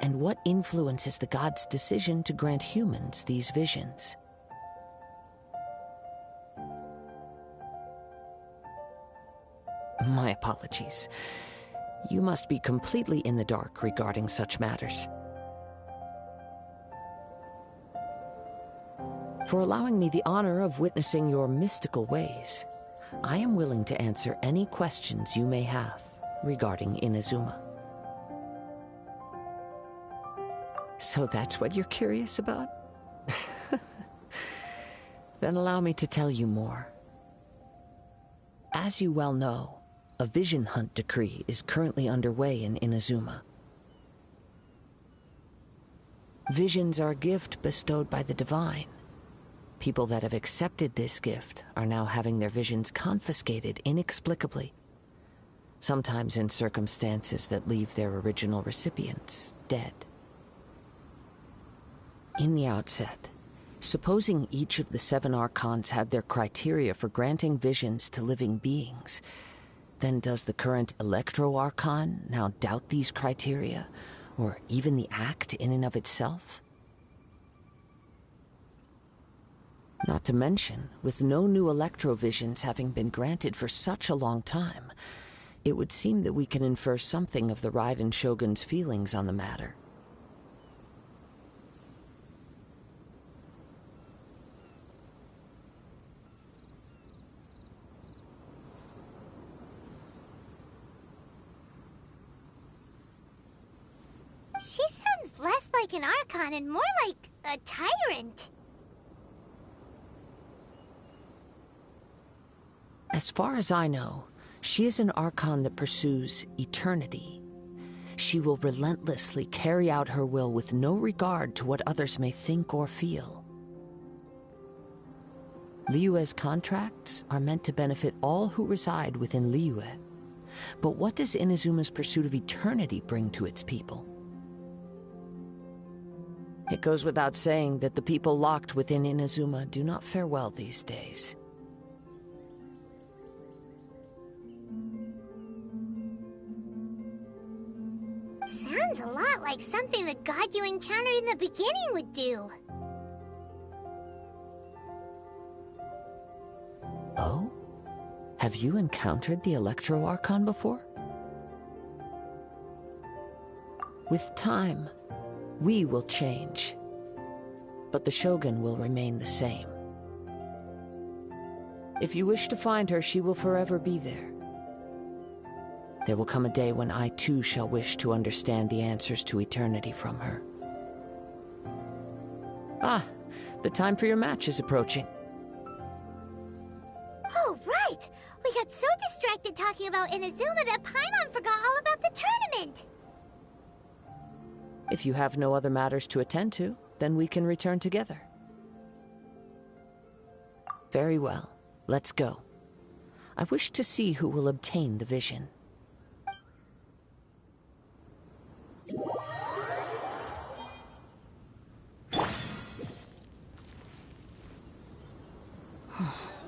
S6: and what influences the gods' decision to grant humans these visions. My apologies. You must be completely in the dark regarding such matters. For allowing me the honor of witnessing your mystical ways, I am willing to answer any questions you may have regarding Inazuma. So that's what you're curious about? Then allow me to tell you more. As you well know, a vision hunt decree is currently underway in Inazuma. Visions are a gift bestowed by the divine. People that have accepted this gift are now having their visions confiscated inexplicably, sometimes in circumstances that leave their original recipients dead. In the outset, supposing each of the 7 archons had their criteria for granting visions to living beings, then does the current Electro-Archon now doubt these criteria, or even the act in and of itself? Not to mention, with no new Electro-Visions having been granted for such a long time, it would seem that we can infer something of the Raiden Shogun's feelings on the matter.
S2: She sounds less like an Archon and more like a tyrant.
S6: As far as I know, she is an Archon that pursues eternity. She will relentlessly carry out her will with no regard to what others may think or feel. Liyue's contracts are meant to benefit all who reside within Liyue. But what does Inazuma's pursuit of eternity bring to its people? It goes without saying that the people locked within Inazuma do not fare well these days.
S2: Sounds a lot like something the god you encountered in the beginning would do.
S6: Oh? Have you encountered the Electro Archon before? With time, we will change, but the Shogun will remain the same. If you wish to find her, she will forever be there. There will come a day when I too shall wish to understand the answers to eternity from her. Ah, the time for your match is approaching.
S2: Oh, right! We got so distracted talking about Inazuma that Paimon forgot all about the tournament!
S6: If you have no other matters to attend to, then we can return together. Very well. Let's go. I wish to see who will obtain the vision.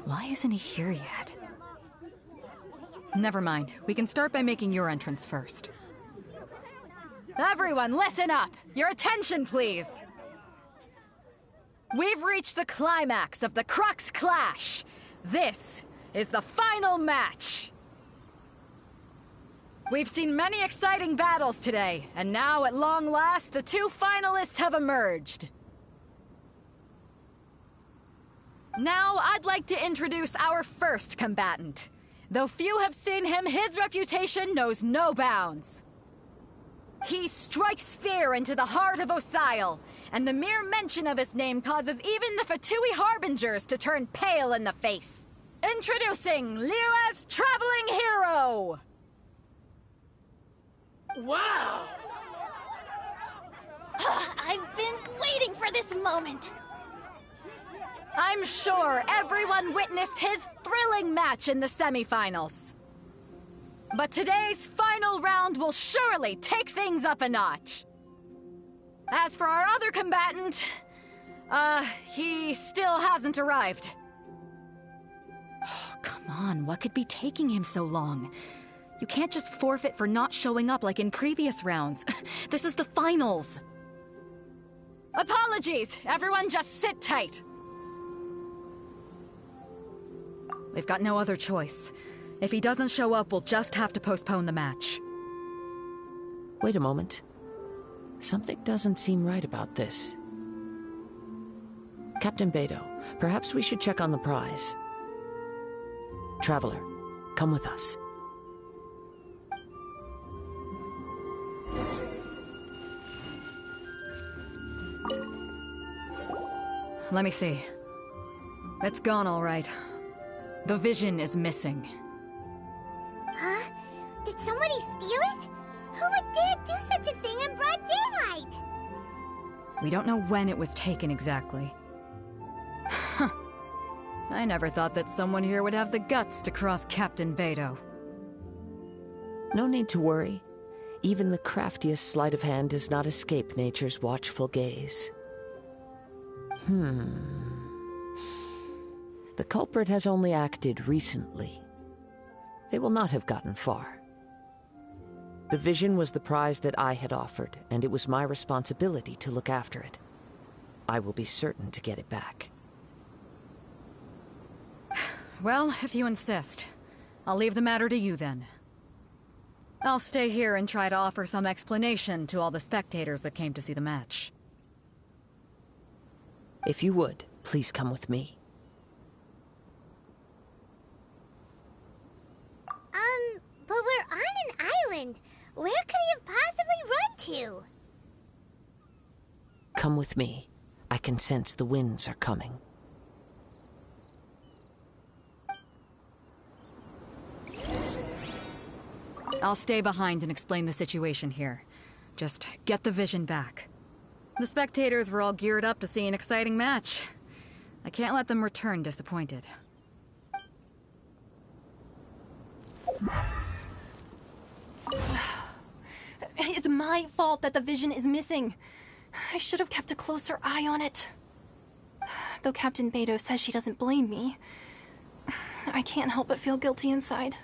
S5: Why isn't he here yet? Never mind. We can start by making your entrance first. Everyone, listen up! Your attention, please! We've reached the climax of the Crux Clash! This is the final match! We've seen many exciting battles today, and now, at long last, the two finalists have emerged. Now, I'd like to introduce our first combatant. Though few have seen him, his reputation knows no bounds. He strikes fear into the heart of Osile, and the mere mention of his name causes even the Fatui Harbingers to turn pale in the face. Introducing Liyue's traveling hero!
S9: Wow!
S3: I've been waiting for this moment!
S5: I'm sure everyone witnessed his thrilling match in the semifinals. But today's final round will surely take things up a notch. As for our other combatant, he still hasn't arrived. Oh, come on, what could be taking him so long? You can't just forfeit for not showing up like in previous rounds. This is the finals. Apologies, everyone just sit tight. We've got no other choice. If he doesn't show up, we'll just have to postpone the match.
S6: Wait a moment. Something doesn't seem right about this. Captain Beidou, perhaps we should check on the prize. Traveler, come with us.
S5: Let me see. It's gone, all right. The vision is missing.
S2: Huh? Did somebody steal it? Who would dare do such a thing in broad daylight?
S5: We don't know when it was taken exactly. I never thought that someone here would have the guts to cross Captain Beidou.
S6: No need to worry. Even the craftiest sleight of hand does not escape nature's watchful gaze. The culprit has only acted recently. They will not have gotten far. The vision was the prize that I had offered, and it was my responsibility to look after it. I will be certain to get it back.
S5: Well, if you insist. I'll leave the matter to you then. I'll stay here and try to offer some explanation to all the spectators that came to see the match.
S6: If you would, please come with me.
S2: But we're on an island. Where could he have possibly run to?
S6: come with me. I can sense the winds are coming.
S5: I'll stay behind and explain the situation here. Just get the vision back. The spectators were all geared up to see an exciting match. I can't let them return disappointed.
S4: It's my fault that the vision is missing. I should have kept a closer eye on it. Though Captain Beidou says she doesn't blame me, I can't help but feel guilty inside.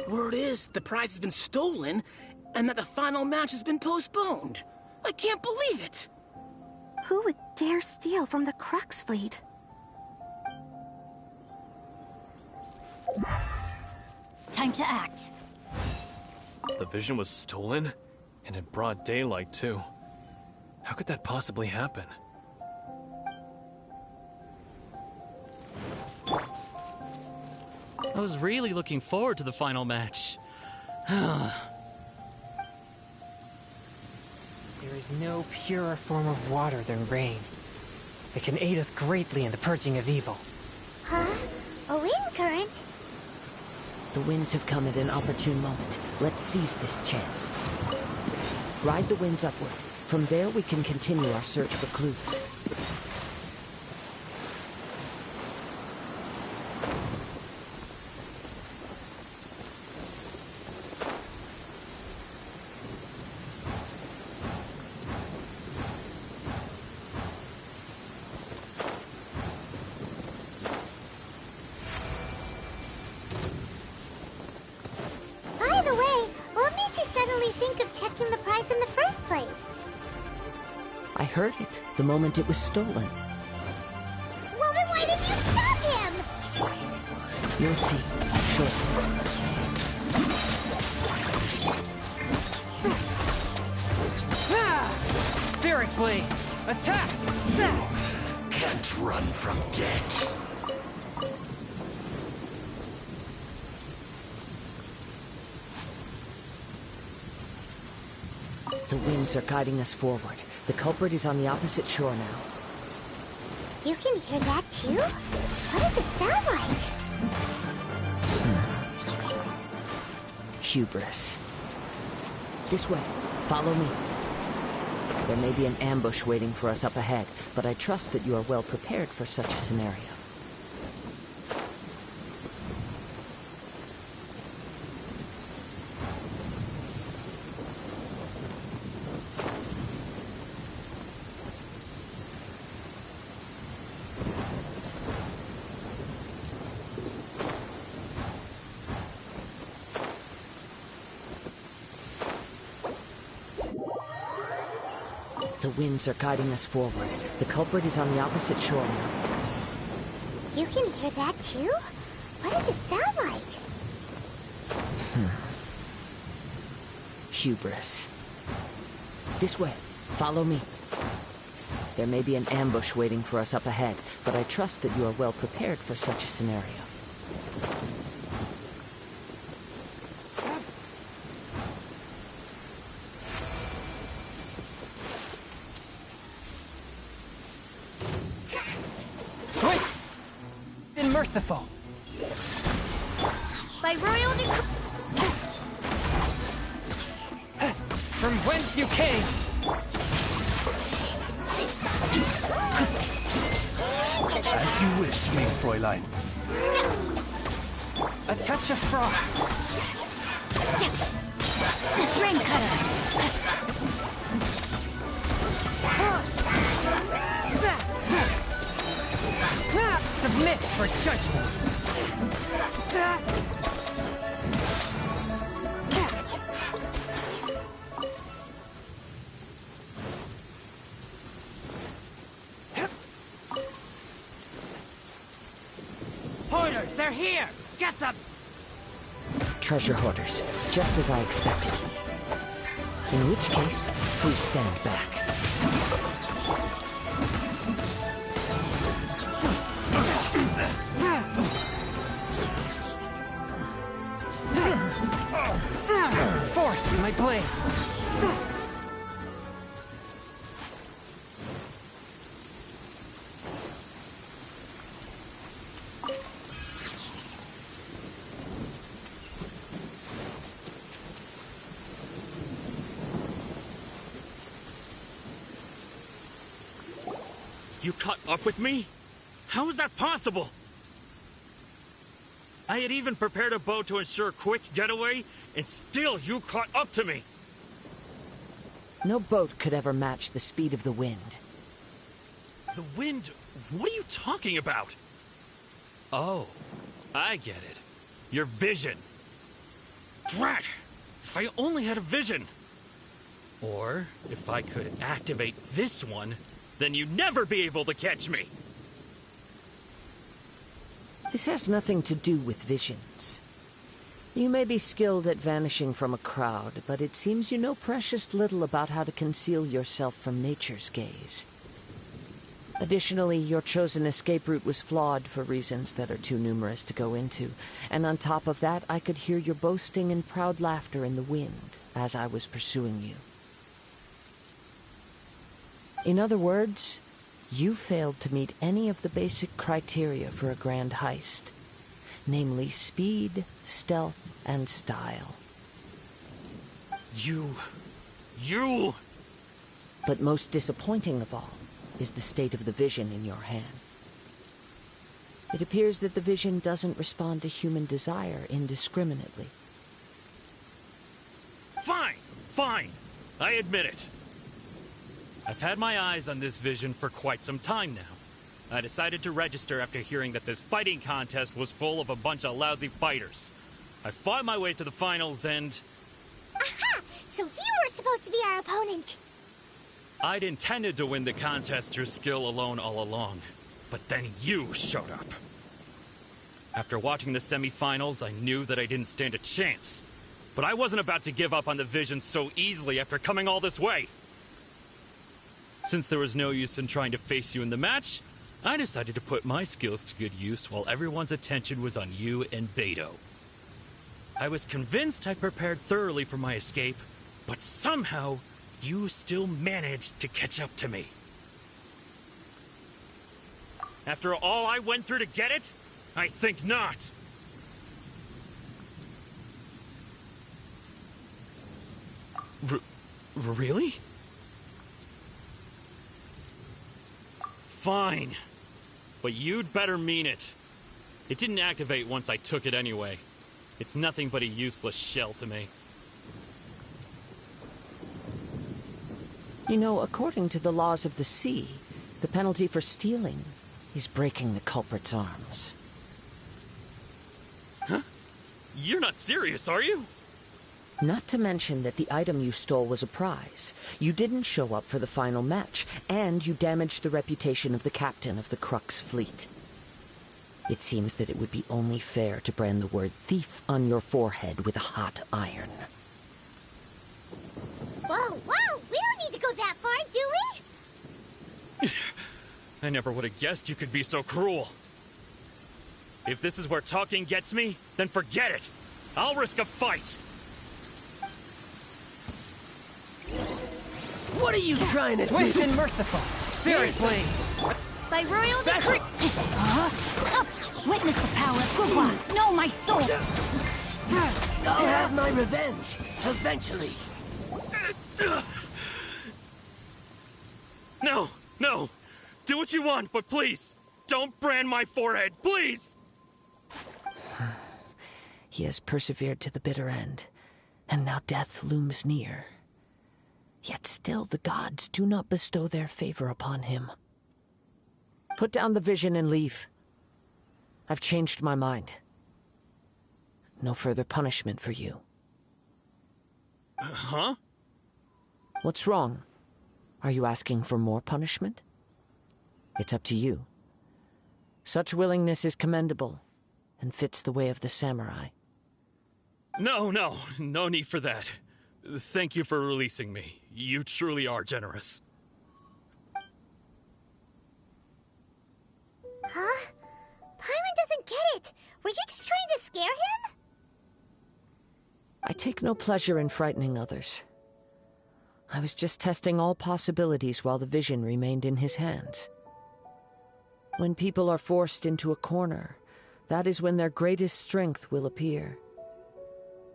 S9: Word is the prize has been stolen, and that the final match has been postponed. I can't believe it!
S10: Who would dare steal from the Crux fleet?
S3: Time to act.
S1: The vision was stolen? And in broad daylight, too. How could that possibly happen?
S13: I was really looking forward to the final match.
S11: There is no purer form of water than rain. It can aid us greatly in the purging of evil.
S2: Huh? A wind current?
S6: The winds have come at an opportune moment. Let's seize this chance. Ride the winds upward. From there we can continue our search for clues.
S2: By the way, what made you suddenly think of checking the prize in the first place?
S6: I heard it the moment it was stolen.
S2: Well, then why didn't you stop him?
S6: You'll see, shortly.
S11: Spirit Blade! Attack!
S12: Can't run from death.
S6: The winds are guiding us forward. The culprit is on the opposite shore now.
S2: You can hear that too? What does it sound like?
S6: Hubris. This way. Follow me. There may be an ambush waiting for us up ahead, but I trust that you are well prepared for such a scenario. The winds are guiding us forward. The culprit is on the opposite shore now.
S2: You can hear that too? What does it sound like?
S6: Hubris. This way. Follow me. There may be an ambush waiting for us up ahead, but I trust that you are well prepared for such a scenario.
S11: Merciful.
S3: By royal decree.
S11: From whence you came.
S12: As you wish, mein Fräulein.
S11: A touch of frost.
S3: Rain cutter.
S11: Submit for judgment. Hoarders, they're here! Get them!
S6: Treasure hoarders, just as I expected. In which case, please stand back.
S11: Forth with my blade!
S13: You caught up with me? How is that possible? I had even prepared a boat to ensure a quick getaway, and still you caught up to me.
S6: No boat could ever match the speed of the wind.
S13: The wind? What are you talking about? Oh, I get it. Your vision. Drat! If I only had a vision. Or, if I could activate this one, then you'd never be able to catch me.
S6: This has nothing to do with visions. You may be skilled at vanishing from a crowd, but it seems you know precious little about how to conceal yourself from nature's gaze. Additionally, your chosen escape route was flawed for reasons that are too numerous to go into, and on top of that, I could hear your boasting and proud laughter in the wind as I was pursuing you. In other words, you failed to meet any of the basic criteria for a grand heist, namely speed, stealth, and style.
S13: You...
S6: But most disappointing of all is the state of the vision in your hand. It appears that the vision doesn't respond to human desire indiscriminately.
S13: Fine. I admit it. I've had my eyes on this vision for quite some time now. I decided to register after hearing that this fighting contest was full of a bunch of lousy fighters. I fought my way to the finals and...
S2: Aha! So you were supposed to be our opponent!
S13: I'd intended to win the contest through skill alone all along, but then you showed up. After watching the semifinals, I knew that I didn't stand a chance. But I wasn't about to give up on the vision so easily after coming all this way. Since there was no use in trying to face you in the match, I decided to put my skills to good use while everyone's attention was on you and Beto. I was convinced I prepared thoroughly for my escape, but somehow you still managed to catch up to me. After all I went through to get it? I think not. Really? Fine. But you'd better mean it. It didn't activate once I took it anyway. It's nothing but a useless shell to me.
S6: You know, according to the laws of the sea, the penalty for stealing is breaking the culprit's arms.
S13: Huh? You're not serious, are you?
S6: Not to mention that the item you stole was a prize. You didn't show up for the final match, and you damaged the reputation of the captain of the Crux fleet. It seems that it would be only fair to brand the word thief on your forehead with a hot iron.
S2: Whoa, we don't need to go that far, do we?
S13: I never would have guessed you could be so cruel. If this is where talking gets me, then forget it. I'll risk a fight.
S9: What are you trying to do?
S11: Swift and merciful. Spirit blade.
S3: By royal decree. Witness the power of Gugwa. Know my soul.
S9: I'll have my revenge, eventually.
S13: No. Do what you want, but please, don't brand my forehead, please!
S6: He has persevered to the bitter end, and now death looms near. Yet still the gods do not bestow their favor upon him. Put down the vision and leave. I've changed my mind. No further punishment for you.
S13: Huh?
S6: What's wrong? Are you asking for more punishment? It's up to you. Such willingness is commendable, and fits the way of the samurai.
S13: No need for that. Thank you for releasing me. You truly are generous.
S2: Huh? Paimon doesn't get it. Were you just trying to scare him?
S6: I take no pleasure in frightening others. I was just testing all possibilities while the vision remained in his hands. When people are forced into a corner, that is when their greatest strength will appear.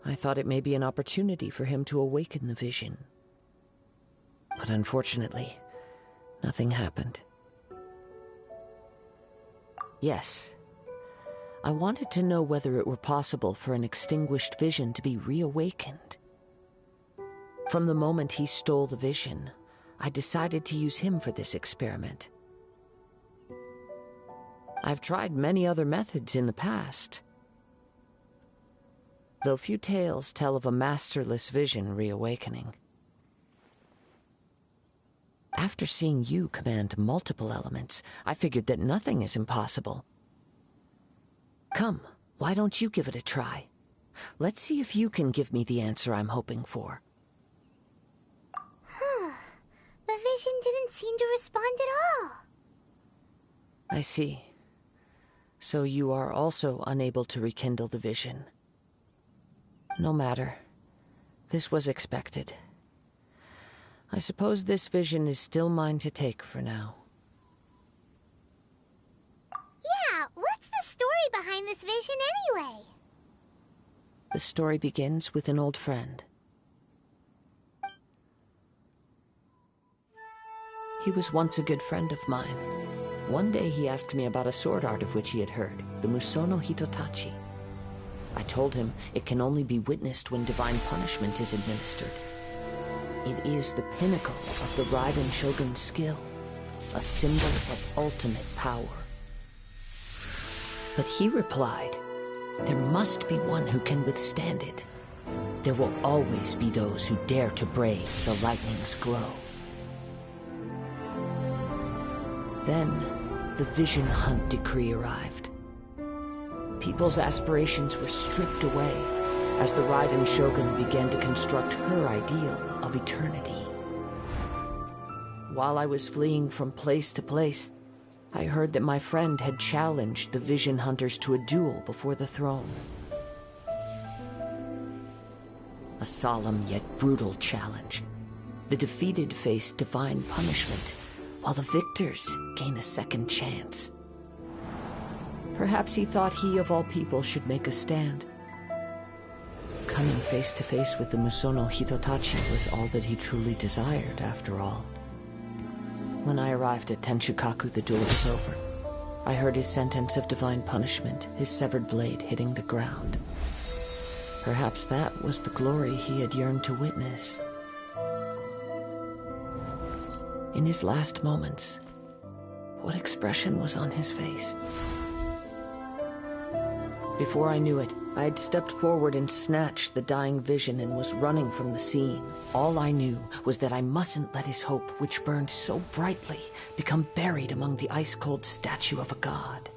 S6: I thought it may be an opportunity for him to awaken the vision. But unfortunately, nothing happened. Yes. I wanted to know whether it were possible for an extinguished vision to be reawakened. From the moment he stole the vision, I decided to use him for this experiment. I've tried many other methods in the past, though few tales tell of a masterless vision reawakening. After seeing you command multiple elements, I figured that nothing is impossible. Come, why don't you give it a try? Let's see if you can give me the answer I'm hoping for.
S2: The vision didn't seem to respond at all.
S6: I see. So you are also unable to rekindle the vision. No matter. This was expected. I suppose this vision is still mine to take for now.
S2: Yeah, what's the story behind this vision anyway?
S6: The story begins with an old friend. He was once a good friend of mine. One day he asked me about a sword art of which he had heard, the Musono Hitotachi. I told him it can only be witnessed when divine punishment is administered. It is the pinnacle of the Raiden Shogun's skill, a symbol of ultimate power. But he replied, there must be one who can withstand it. There will always be those who dare to brave the lightning's glow. Then, the Vision Hunt decree arrived. People's aspirations were stripped away as the Raiden Shogun began to construct her ideal of eternity. While I was fleeing from place to place, I heard that my friend had challenged the Vision Hunters to a duel before the throne. A solemn yet brutal challenge. The defeated face divine punishment, while the victors gain a second chance. Perhaps he thought he of all people should make a stand. Coming face to face with the Musono Hitotachi was all that he truly desired, after all. When I arrived at Tenshukaku, the duel was over. I heard his sentence of divine punishment, his severed blade hitting the ground. Perhaps that was the glory he had yearned to witness. In his last moments, what expression was on his face? Before I knew it, I had stepped forward and snatched the dying vision and was running from the scene. All I knew was that I mustn't let his hope, which burned so brightly, become buried among the ice-cold statue of a god.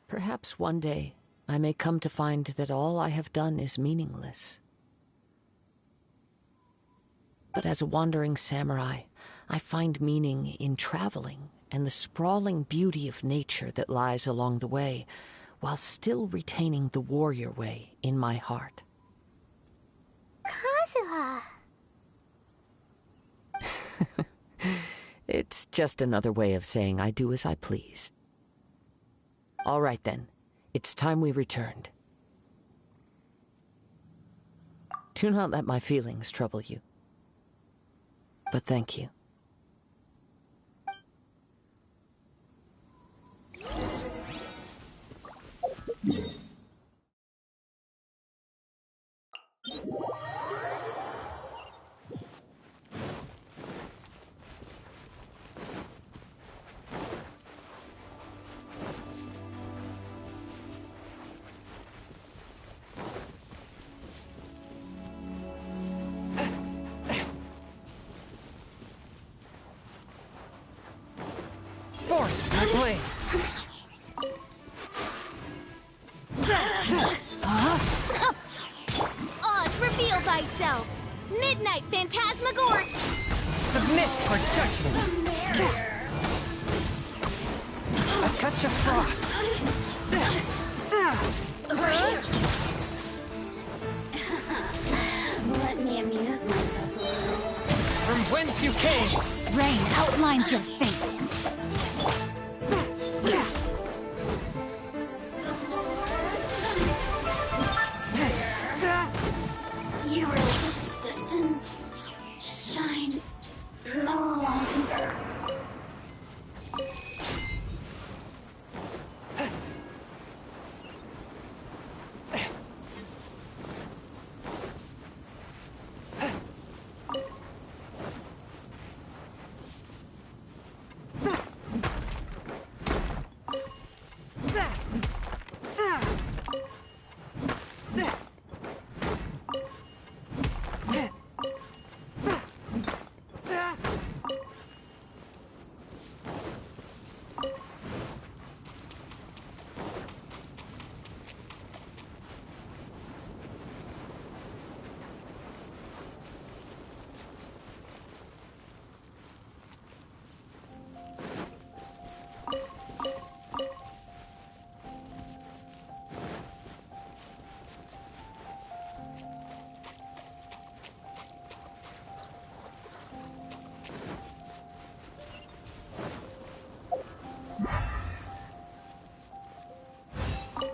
S6: Perhaps one day, I may come to find that all I have done is meaningless. But as a wandering samurai, I find meaning in traveling and the sprawling beauty of nature that lies along the way, while still retaining the warrior way in my heart.
S2: Kazuha!
S6: It's just another way of saying I do as I please. All right then, it's time we returned. Do not let my feelings trouble you. But thank you.
S11: Forth, my blade!
S3: Oz, reveal thyself! Midnight Phantasmagoric!
S11: Submit for judgment! A touch of frost!
S3: Let me amuse myself a little.
S11: From whence you came!
S3: Rain outlines your fate. Your resistance shine no longer.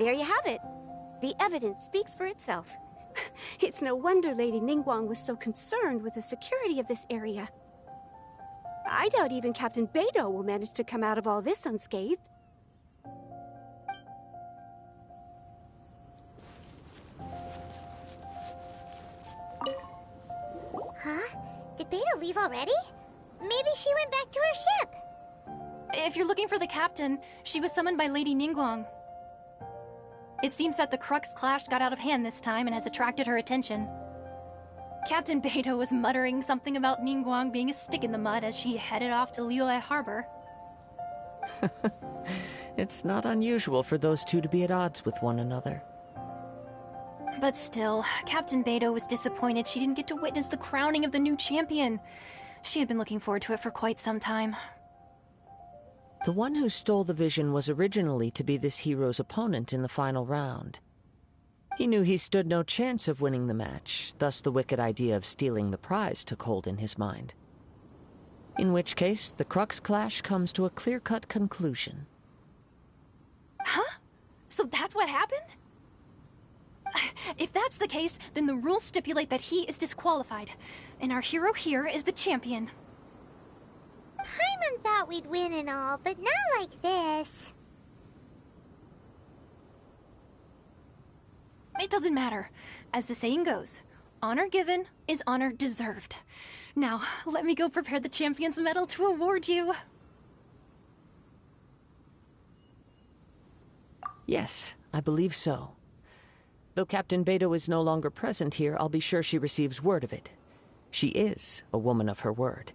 S10: There you have it. The evidence speaks for itself. It's no wonder Lady Ningguang was so concerned with the security of this area. I doubt even Captain Beidou will manage to come out of all this unscathed.
S2: Huh? Did Beidou leave already? Maybe she went back to her ship.
S4: If you're looking for the captain, she was summoned by Lady Ningguang. It seems that the Crux clash got out of hand this time and has attracted her attention. Captain Beidou was muttering something about Ningguang being a stick in the mud as she headed off to Liyue Harbor.
S6: It's not unusual for those two to be at odds with one another.
S4: But still, Captain Beidou was disappointed she didn't get to witness the crowning of the new champion. She had been looking forward to it for quite some time.
S6: The one who stole the vision was originally to be this hero's opponent in the final round. He knew he stood no chance of winning the match, thus the wicked idea of stealing the prize took hold in his mind. In which case, the Crux clash comes to a clear-cut conclusion.
S4: Huh? So that's what happened? If that's the case, then the rules stipulate that he is disqualified, and our hero here is the champion.
S2: Paimon thought we'd win and all, but not like this.
S4: It doesn't matter. As the saying goes, honor given is honor deserved. Now, let me go prepare the champion's medal to award you.
S6: Yes, I believe so. Though Captain Beidou is no longer present here, I'll be sure she receives word of it. She is a woman of her word.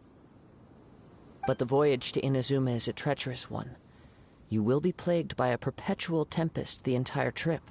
S6: But the voyage to Inazuma is a treacherous one. You will be plagued by a perpetual tempest the entire trip.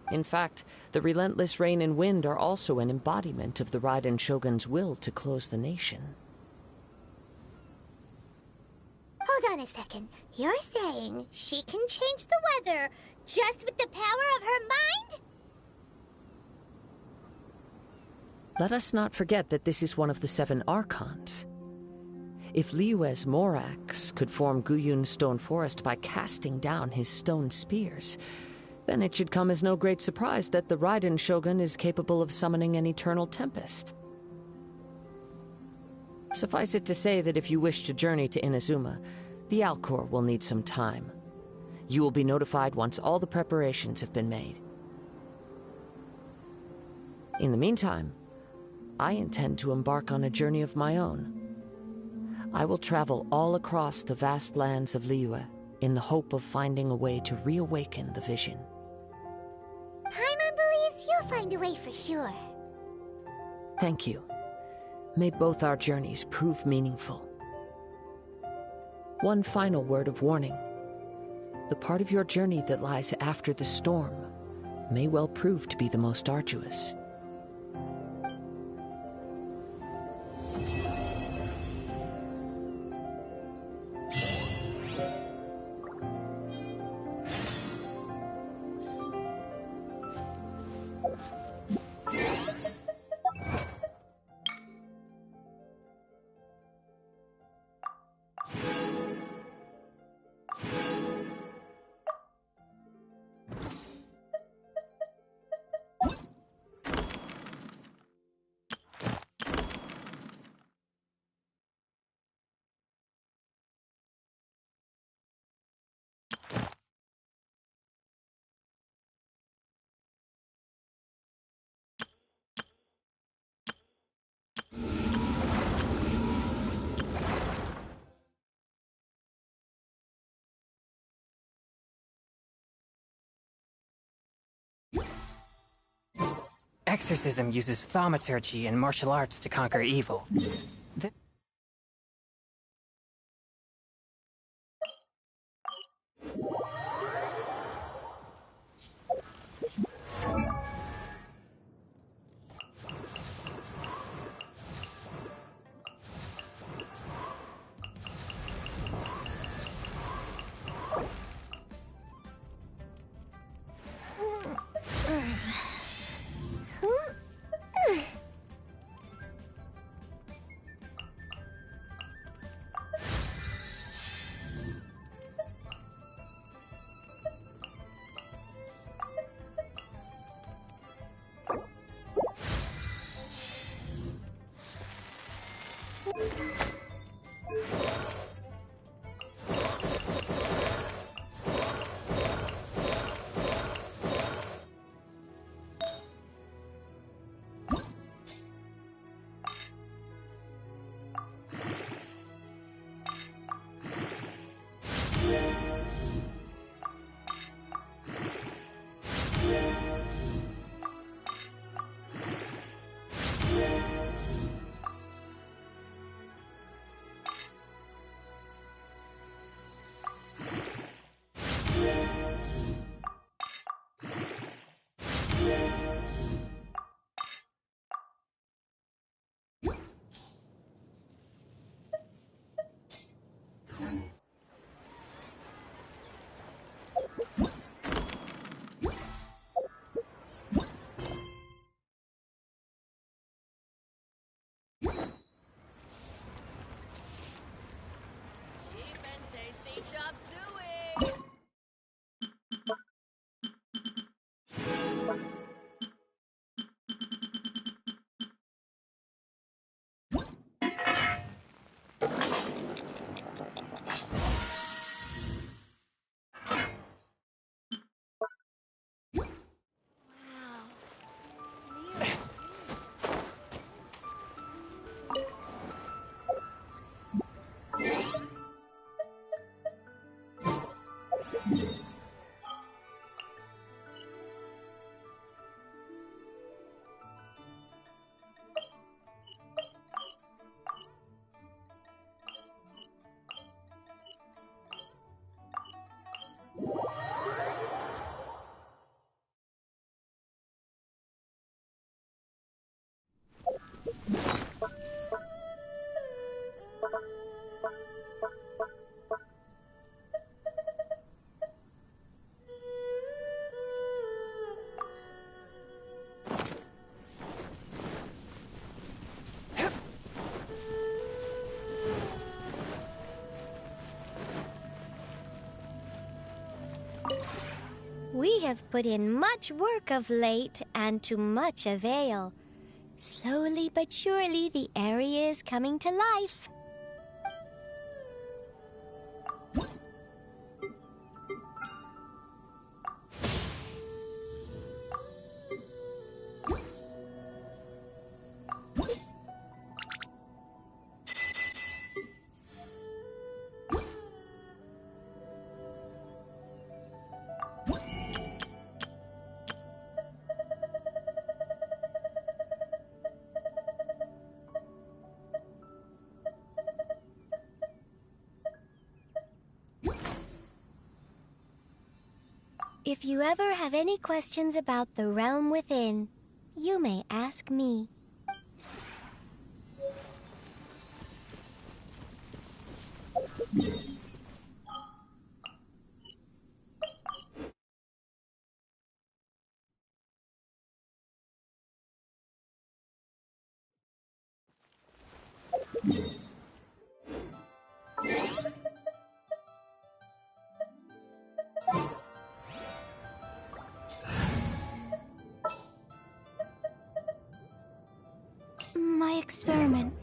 S6: In fact, the relentless rain and wind are also an embodiment of the Raiden Shogun's will to close the nation.
S2: Hold on a second. You're saying she can change the weather just with the power of her mind?
S6: Let us not forget that this is one of the 7 Archons. If Liyue's Morax could form Guyun's stone forest by casting down his stone spears, then it should come as no great surprise that the Raiden Shogun is capable of summoning an eternal tempest. Suffice it to say that if you wish to journey to Inazuma, the Alcor will need some time. You will be notified once all the preparations have been made. In the meantime, I intend to embark on a journey of my own. I will travel all across the vast lands of Liyue in the hope of finding a way to reawaken the vision.
S2: Paimon believes you'll find a way for sure.
S6: Thank you. May both our journeys prove meaningful. One final word of warning. The part of your journey that lies after the storm may well prove to be the most arduous.
S11: Exorcism uses thaumaturgy and martial arts to conquer evil.
S2: We have put in much work of late, and to much avail. Slowly but surely, the area is coming to life. If you ever have any questions about the realm within, you may ask me. My experiment.